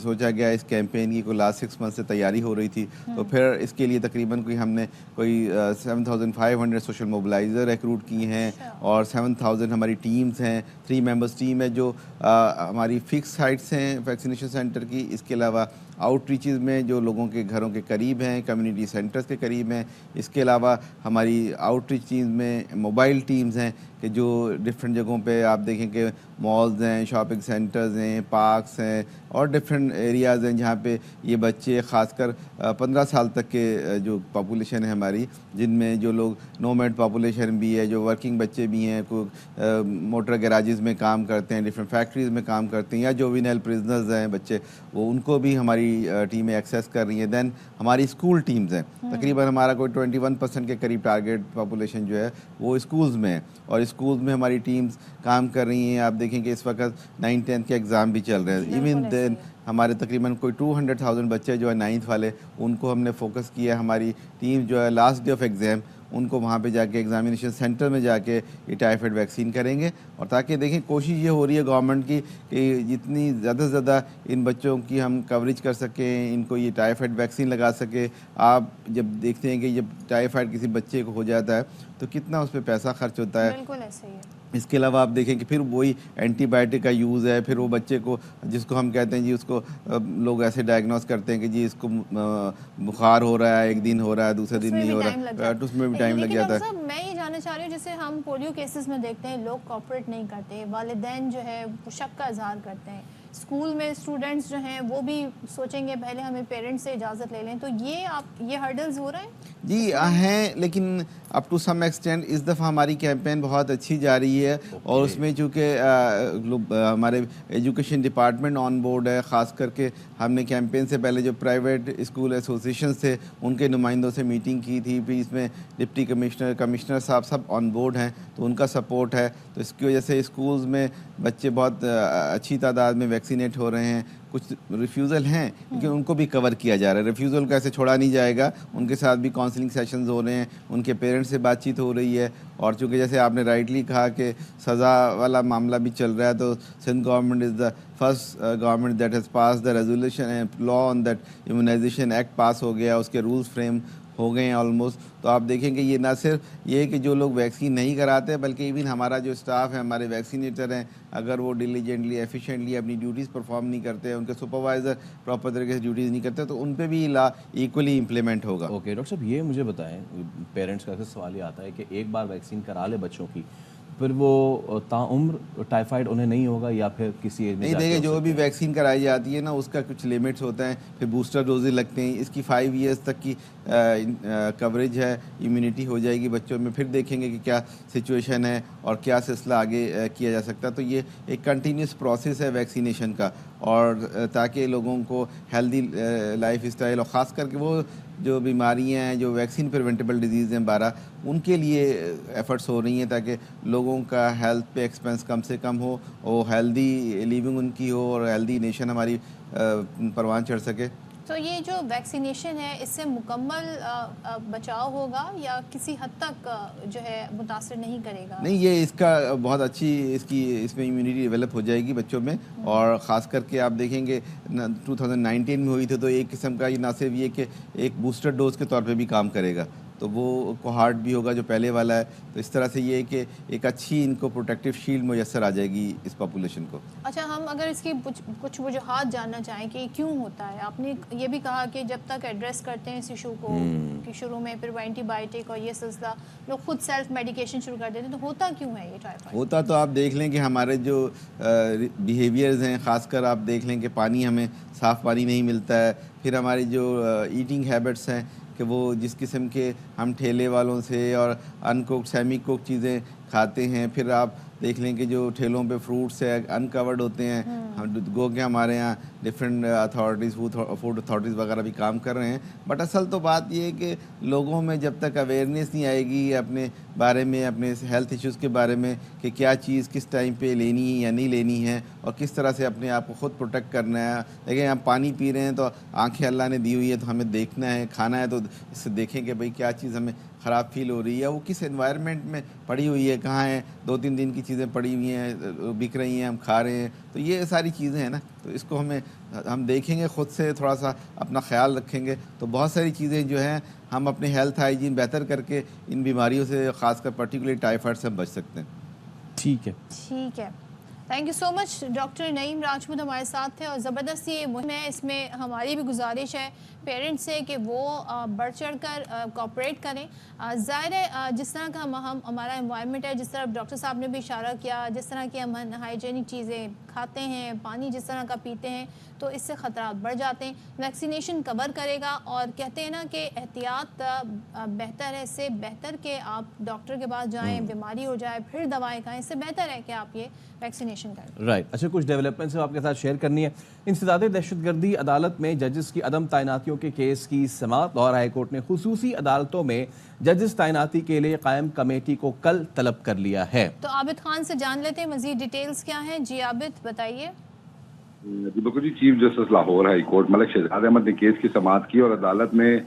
सोचा गया इस कैंपेन की, कोई लास्ट 6 मंथ से तैयारी हो रही थी। तो फिर इसके लिए तकरीबन हमने कोई 7,500 सोशल मोबिलाइज़र रिक्रूट किए हैं और 7,000 हमारी टीम्स हैं, 3 मेंबर्स टीम है जो हमारी फिक्स साइट्स हैं वैक्सीनेशन सेंटर की। इसके अलावा आउटरीचेस में जो लोगों के घरों के करीब हैं, कम्युनिटी सेंटर्स के करीब हैं। इसके अलावा हमारी आउटरीच टीम्स में मोबाइल टीम्स हैं कि जो डिफरेंट जगहों पे आप देखें कि मॉल्स हैं, शॉपिंग सेंटर्स हैं, पार्क्स हैं और डिफरेंट एरियाज़ हैं जहाँ पे ये बच्चे ख़ासकर 15 साल तक के जो पॉपुलेशन है हमारी, जिनमें जो लोग नोमैड पॉपुलेशन भी है, जो वर्किंग बच्चे भी हैं, कोई मोटर गैराजेस में काम करते हैं, डिफरेंट फैक्ट्रीज़ में काम करते हैं, या जुवेनाइल प्रिजनर्स हैं बच्चे, वो उनको भी हमारी टीमें एक्सेस कर रही हैं। दैन हमारी स्कूल टीम्स हैं, तकरीबन हमारा कोई 21% के करीब टारगेट पॉपुलेशन जो है वो स्कूल्स में है और स्कूल्स में हमारी टीम्स काम कर रही हैं। आप देखें कि इस वक्त 9th-10th के एग्ज़ाम भी चल रहे हैं। इवन देन हमारे तकरीबन कोई 200,000 बच्चे जो है 9th वाले, उनको हमने फोकस किया। हमारी टीम जो है लास्ट डे ऑफ एग्ज़ाम उनको वहाँ पे जाके एग्जामिनेशन सेंटर में जाके ये टाइफाइड वैक्सीन करेंगे। और ताकि देखें कोशिश ये हो रही है गवर्नमेंट की कि जितनी ज़्यादा से ज़्यादा इन बच्चों की हम कवरेज कर सकें, इनको ये टाइफाइड वैक्सीन लगा सके। आप जब देखते हैं कि जब टाइफाइड किसी बच्चे को हो जाता है तो कितना उस पर पैसा खर्च होता है।
बिल्कुल ऐसे ही है।
इसके अलावा आप देखें कि फिर वही एंटीबायोटिक का यूज़ है, फिर वो बच्चे को जिसको हम कहते हैं जी उसको लोग ऐसे डायग्नोस करते हैं कि जी इसको बुखार हो रहा है, एक दिन हो रहा है, दूसरे दिन नहीं हो रहा है, तो उसमें भी टाइम लग जाता है।
मैं ये जानना चाह रही हूँ, जैसे हम पोलियो केसेस में देखते हैं लोग कोऑपरेट नहीं करते, वालिदैन जो है शक का इजहार करते हैं, स्कूल में स्टूडेंट्स जो हैं वो भी सोचेंगे पहले हमें पेरेंट्स से इजाज़त ले लें, तो ये हर्डल्स हो रहे हैं
जी हैं, लेकिन अप टू सम एक्सटेंट इस दफ़ा हमारी कैंपेन बहुत अच्छी जा रही है। और उसमें चूँकि हमारे एजुकेशन डिपार्टमेंट ऑन बोर्ड है, ख़ास करके हमने कैंपेन से पहले जो प्राइवेट स्कूल एसोसिएशन थे उनके नुमाइंदों से मीटिंग की थी, फिर इसमें डिप्टी कमिश्नर साहब सब ऑन बोर्ड हैं, तो उनका सपोर्ट है। तो इसकी वजह से स्कूल्स में बच्चे बहुत अच्छी तादाद में वैक्सीनेट हो रहे हैं। कुछ रिफ्यूज़ल हैं लेकिन उनको भी कवर किया जा रहा है, रिफ्यूज़ल को ऐसे छोड़ा नहीं जाएगा, उनके साथ भी काउंसलिंग सेशंस हो रहे हैं, उनके पेरेंट्स से बातचीत हो रही है। और चूँकि जैसे आपने राइटली कहा कि सज़ा वाला मामला भी चल रहा है, तो Sindh government is the first government that has pass the resolution and law on that immunisation act pass हो गया, उसके रूल्स फ्रेम हो गए हैं ऑलमोस्ट। तो आप देखेंगे ये ना सिर्फ ये कि जो लोग वैक्सीन नहीं कराते, बल्कि इवन हमारा जो स्टाफ है, हमारे वैक्सीनेटर हैं, अगर वो डिलीजेंटली एफिशिएंटली अपनी ड्यूटीज़ परफॉर्म नहीं करते, उनके सुपरवाइज़र प्रॉपर तरीके से ड्यूटीज़ नहीं करते, तो उन पर भी ला इक्वली इम्प्लीमेंट होगा।
ओके डॉक्टर साहब, ये मुझे बताएं, पेरेंट्स का सवाल ये आता है कि एक बार वैक्सीन करा ले बच्चों की, फिर वो ताउम्र टाइफाइड उन्हें नहीं होगा या फिर किसी एज में
नहीं? देखिए, जो भी वैक्सीन कराई जाती है ना उसका कुछ लिमिट्स होता है, फिर बूस्टर डोजेज लगते हैं। इसकी 5 ईयर्स तक की कवरेज है, इम्यूनिटी हो जाएगी बच्चों में। फिर देखेंगे कि क्या सिचुएशन है और क्या सिलसिला आगे किया जा सकता है। तो ये एक कंटिन्यूस प्रोसेस है वैक्सीनेशन का, और ताकि लोगों को हेल्दी लाइफ स्टाइल और ख़ास करके वो जो बीमारियां हैं, जो वैक्सीन प्रिवेंटेबल डिजीज़ हैं 12, उनके लिए एफ़र्ट्स हो रही हैं ताकि लोगों का हेल्थ पे एक्सपेंस कम से कम हो, और हेल्दी लिविंग उनकी हो और हेल्दी नेशन हमारी परवान चढ़ सके।
तो ये जो वैक्सीनेशन है इससे मुकम्मल बचाव होगा या किसी हद तक जो है मुतासर नहीं करेगा?
नहीं, ये इसका बहुत अच्छी इसमें इम्यूनिटी डेवलप हो जाएगी बच्चों में। और ख़ास करके आप देखेंगे 2019 में हुई थी, तो एक किस्म का ये ना सिर्फ ये कि एक बूस्टर डोज के तौर पे भी काम करेगा, तो वो कोहार्ट भी होगा जो पहले वाला है। तो इस तरह से ये है कि एक अच्छी इनको प्रोटेक्टिव शील्ड मुयस्सर आ जाएगी इस पॉपुलेशन को।
अच्छा, हम अगर इसकी कुछ वजूहात जानना चाहें कि क्यों होता है, आपने ये भी कहा कि जब तक एड्रेस करते हैं इस इशू को कि शुरू में फिर एंटीबायोटिक और ये सिलसिला लोग खुद सेल्फ मेडिकेशन शुरू कर देते हैं, तो होता क्यों है ये टाइफाइड?
होता तो आप देख लें कि हमारे जो बिहेवियर्स हैं, ख़ासकर आप देख लें कि पानी हमें साफ़ पानी नहीं मिलता है, फिर हमारी जो ईटिंग हैबिट्स हैं कि वो जिस किस्म के हम ठेले वालों से और अनकुक्ड सेमी कुक्ड चीज़ें खाते हैं, फिर आप देख लें कि जो ठेलों पे फ्रूट्स है अनकवर्ड होते हैं। हम गो के हमारे यहाँ डिफरेंट अथॉरिटीज़ फूड अथॉरिटीज़ वगैरह भी काम कर रहे हैं। बट असल तो बात ये है कि लोगों में जब तक अवेयरनेस नहीं आएगी अपने बारे में, अपने हेल्थ इश्यूज़ के बारे में कि क्या चीज़ किस टाइम पे लेनी है या नहीं लेनी है और किस तरह से अपने आप को ख़ुद प्रोटेक्ट करना है। देखिए, हम पानी पी रहे हैं तो आँखें अल्लाह ने दी हुई है, तो हमें देखना है, खाना है तो इससे देखें कि भाई क्या चीज़ हमें ख़राब फील हो रही है, वो किस एनवायरनमेंट में पड़ी हुई है, कहाँ हैं, 2-3 दिन की चीज़ें पड़ी हुई हैं, बिक रही हैं, हम खा रहे हैं, तो ये सारी चीज़ें हैं ना, तो इसको हम देखेंगे, ख़ुद से थोड़ा सा अपना ख्याल रखेंगे तो बहुत सारी चीज़ें जो हैं हम अपने हेल्थ हाइजीन बेहतर करके इन बीमारियों से, ख़ासकर पर्टिकुलरली टाइफाइड से बच सकते हैं।
ठीक है,
ठीक है, thank you so much. Doctor Naeem Rajput हमारे साथ थे और ज़बरदस्त ये मुहिम है, इसमें हमारी भी गुजारिश है पेरेंट्स से कि वो बढ़ चढ़ कर कोऑपरेट करें। ज़ाहिर है जिस तरह का हम हमारा एनवायरनमेंट है, जिस तरह डॉक्टर साहब ने भी इशारा किया, जिस तरह की हम हाइजीनिक चीज़ें खाते हैं, पानी जिस तरह का पीते हैं, तो इससे ख़तरात बढ़ जाते हैं। वैक्सीनेशन कवर करेगा और कहते हैं ना कि एहतियात बेहतर है, इससे बेहतर कि आप डॉक्टर के पास जाएं, बीमारी हो जाए फिर दवाएं खाएं, इससे बेहतर है कि आप ये वैक्सीनेशन करें।
राइट। अच्छा, कुछ डेवलपमेंट्स आपके साथ शेयर करनी है। इंसदाद दहशतगर्दी अदालत में जजेस की अदम तैनातियों के केस की समाअत। लाहौर हाई कोर्ट ने खुसूसी अदालतों में जजेस तैनाती के लिए कायम कमेटी को कल तलब कर लिया है।
तो आबिद खान से जान लेते हैं मजीद डिटेल्स क्या हैं। जी आबिद, बताइए।
जी बिल्कुल जी, chief justice Lahore high court Malik Shahzad Ahmed ने केस की समाअत की और अदालत में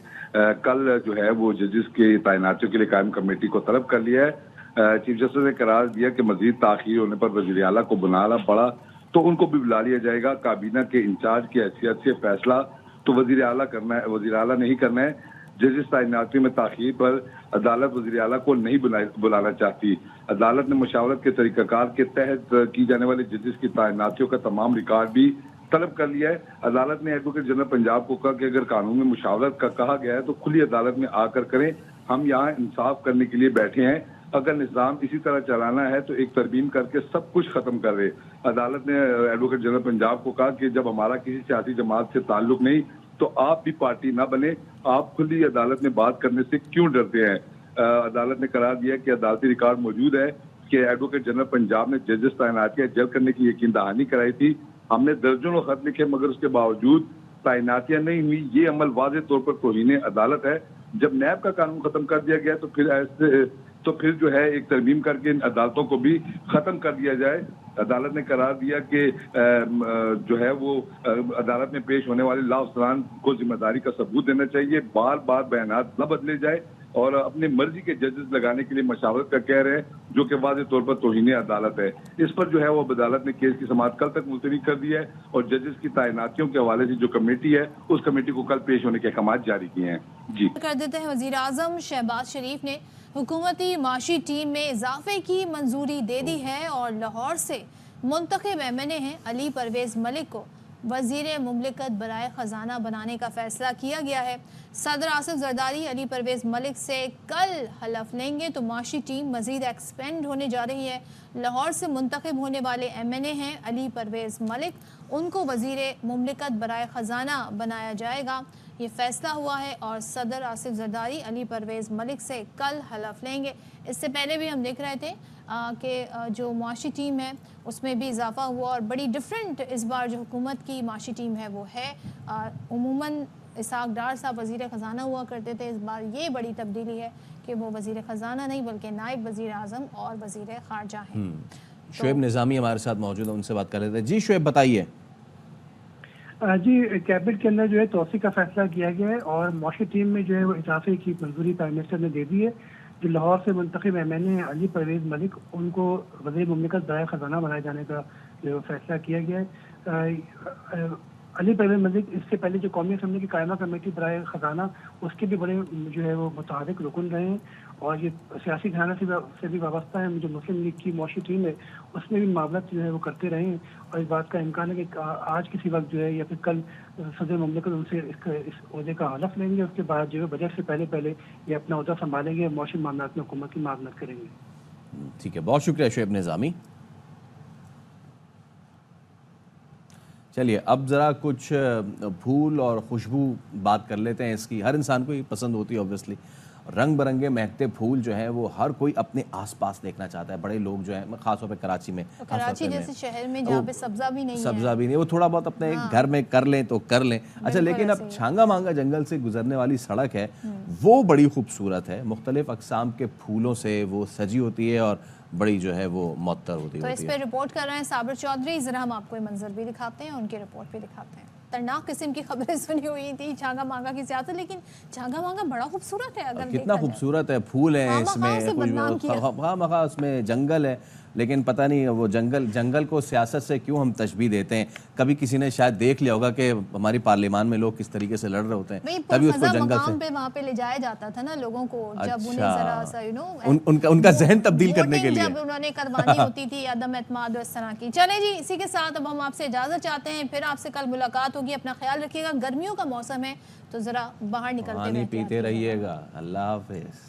कल जो है वो जजेस की तैनातियों के लिए कायम कमेटी को तलब कर लिया है। चीफ जस्टिस ने करार दिया कि मजीद ताखीर होने पर वज़ीर आला को बुलाना पड़ा तो उनको भी बुला लिया जाएगा। काबीना के इंचार्ज की हैसियत से फैसला तो वज़ीर आला करना है, वज़ीर आला नहीं करना है। जजेस तैनाती में ताखीर पर अदालत वज़ीर आला को नहीं बुलाना चाहती। अदालत ने मुशावरत के तरीक़ाकार के तहत की जाने वाली जजेस की तैनातियों का तमाम रिकॉर्ड भी तलब कर लिया है। अदालत ने एडवोकेट जनरल पंजाब को कहा कि अगर कानून में मुशावरत का कहा गया है तो खुली अदालत में आकर करें, हम यहाँ इंसाफ करने के लिए बैठे हैं। अगर निज़ाम इसी तरह चलाना है तो एक तरमीम करके सब कुछ खत्म कर रहे। अदालत ने एडवोकेट जनरल पंजाब को कहा कि जब हमारा किसी सियासी जमात से ताल्लुक नहीं तो आप भी पार्टी ना बने, आप खुली अदालत में बात करने से क्यों डरते हैं। अदालत ने करार दिया कि अदालती रिकॉर्ड मौजूद है कि एडवोकेट जनरल पंजाब ने जजेस तैनातियां जल्द करने की यकीन दहानी कराई थी। हमने दर्जनों खत लिखे मगर उसके बावजूद तैनातियां नहीं हुई। ये अमल वाज़ेह तौर पर तौहीन अदालत है। जब नैब का कानून खत्म कर दिया गया तो फिर जो है एक तरमीम करके इन अदालतों को भी खत्म कर दिया जाए। अदालत ने करार दिया कि जो है वो अदालत में पेश होने वाले लाअफसरान को जिम्मेदारी का सबूत देना चाहिए, बार बार बयानात न बदले जाए और अपने मर्जी के जजेस लगाने के लिए मशावरत का कह रहे हैं, जो कि वाज़ेह तौर पर तौहीन अदालत है। इस पर जो है वो अदालत ने केस की समाअत कल तक मुलतवी कर दिया है और जजेस की तैनातियों के हवाले से जो कमेटी है उस कमेटी को कल पेश होने के अहकाम जारी किए हैं। जी
कर देते हैं। वज़ीर आज़म शहबाज शरीफ ने हुकूमती माशी टीम में इजाफे की मंजूरी दे दी है और लाहौर से मुंतखब MNA हैं अली परवेज़ मलिक को वज़ीर मुमलिकत बराए ख़जाना बनाने का फ़ैसला किया गया है। सदर आसिफ जरदारी अली परवेज़ मलिक से कल हलफ लेंगे तो माशी टीम मज़ीद एक्सपेंड होने जा रही है। लाहौर से मुंतखब होने वाले MNA हैं अली परवेज़ मलिक, उनको वज़ीर मुमलिकत बराए ख़जाना बनाया जाएगा। ये फ़ैसला हुआ है और सदर आसिफ जरदारी अली परवेज़ मलिक से कल हलफ लेंगे। इससे पहले भी हम देख रहे थे कि जो माशी टीम है उसमें भी इजाफा हुआ और बड़ी डिफरेंट इस बार जो हुकूमत की माशी टीम है वो है। उमूमन इसहाक डार साहब वज़ीर ख़जाना हुआ करते थे, इस बार ये बड़ी तब्दीली है कि वो वज़ीर ख़जाना नहीं बल्कि नायब वज़ीर आज़म और वज़ीर ख़ारजा हैं।
शुएब निज़ामी हमारे साथ मौजूद है, उनसे बात कर लेते हैं। जी शुएब, बताइए।
जी, कैबिनेट के अंदर जो है तोसी का फैसला किया गया है और माशी टीम में जो है वो इजाफे की मंजूरी प्राइम मिनिस्टर ने दे दी है। जो लाहौर से मुंतखब MNA अली परवेज़ मलिक, उनको वज़ीर मुमलिकत बराए ख़जाना बनाए जाने का जो फैसला किया गया है। अली परवेज़ मलिक इससे पहले जो कौमी असम्बली की कायमा कमेटी बराए ख़जाना उसके भी बड़े जो है वो मुतहरिक रुकन रहे हैं और ये सियासी घराना से भी वाबस्ता है। जो मुस्लिम लीग की माशी टीम है उसमें भी मामलात जो है वो करते रहे हैं और इस बात का इम्कान है कि आज किसी वक्त जो है या फिर कल सदर मुमलिकत उनसे इस ओहदे का हलफ लेंगे। उसके बाद जो है बजट से पहले ये अपना ओहदा संभालेंगे, माशी मामलात में हुकूमत की मामलत करेंगे।
ठीक है, बहुत शुक्रिया शुएब निज़ामी। चलिए अब ज़रा कुछ फूल और खुशबू बात कर लेते हैं इसकी। हर इंसान को ये पसंद होती है ऑब्वियसली। रंग बिरंगे महकते फूल जो है वो हर कोई अपने आसपास देखना चाहता है। बड़े लोग जो है खासतौर पे कराची में,
कराची जैसे शहर में जहाँ पे सब्जा भी नहीं है,
वो थोड़ा बहुत अपने घर में कर लें तो कर लें। अच्छा, लेकिन अब छांगा मांगा जंगल से गुजरने वाली सड़क है वो बड़ी खूबसूरत है, मुख्तलिफ अकसाम के फूलों से वो सजी होती है और बड़ी जो है वो मअत्तर होती है।
तो इस पे रिपोर्ट कर रहे हैं साबिर चौधरी। जरा हम आपको ये मंजर भी दिखाते हैं, उनकी रिपोर्ट भी दिखाते हैं। खतरनाक किस्म की खबरें सुनी हुई थी झांगा मांगा की सियासत, लेकिन झांगा मांगा बड़ा खूबसूरत है। अगर
कितना खूबसूरत है, फूल हैं इसमें, खामखा उसमें जंगल है, लेकिन पता नहीं वो जंगल को सियासत से क्यों हम तशबीह देते हैं। कभी किसी ने शायद देख लिया होगा कि हमारी पार्लियामान में लोग किस तरीके से लड़ रहे होते हैं, तभी उसको जंगल से
पे वहाँ पे ले जाया जाता था ना लोगों को, जब उन्हें जरा सा
उनका जहन तब्दील करने के लिए,
जब उन्होंने करवानी होती थी अदम एतमाद इस तरह की। चले जी, इसी के साथ अब हम आपसे इजाजत चाहते हैं, फिर आपसे कल मुलाकात होगी। अपना ख्याल रखिएगा, गर्मियों का मौसम है तो जरा बाहर निकलते
पानी पीते रहिएगा। अल्लाह हाफिज।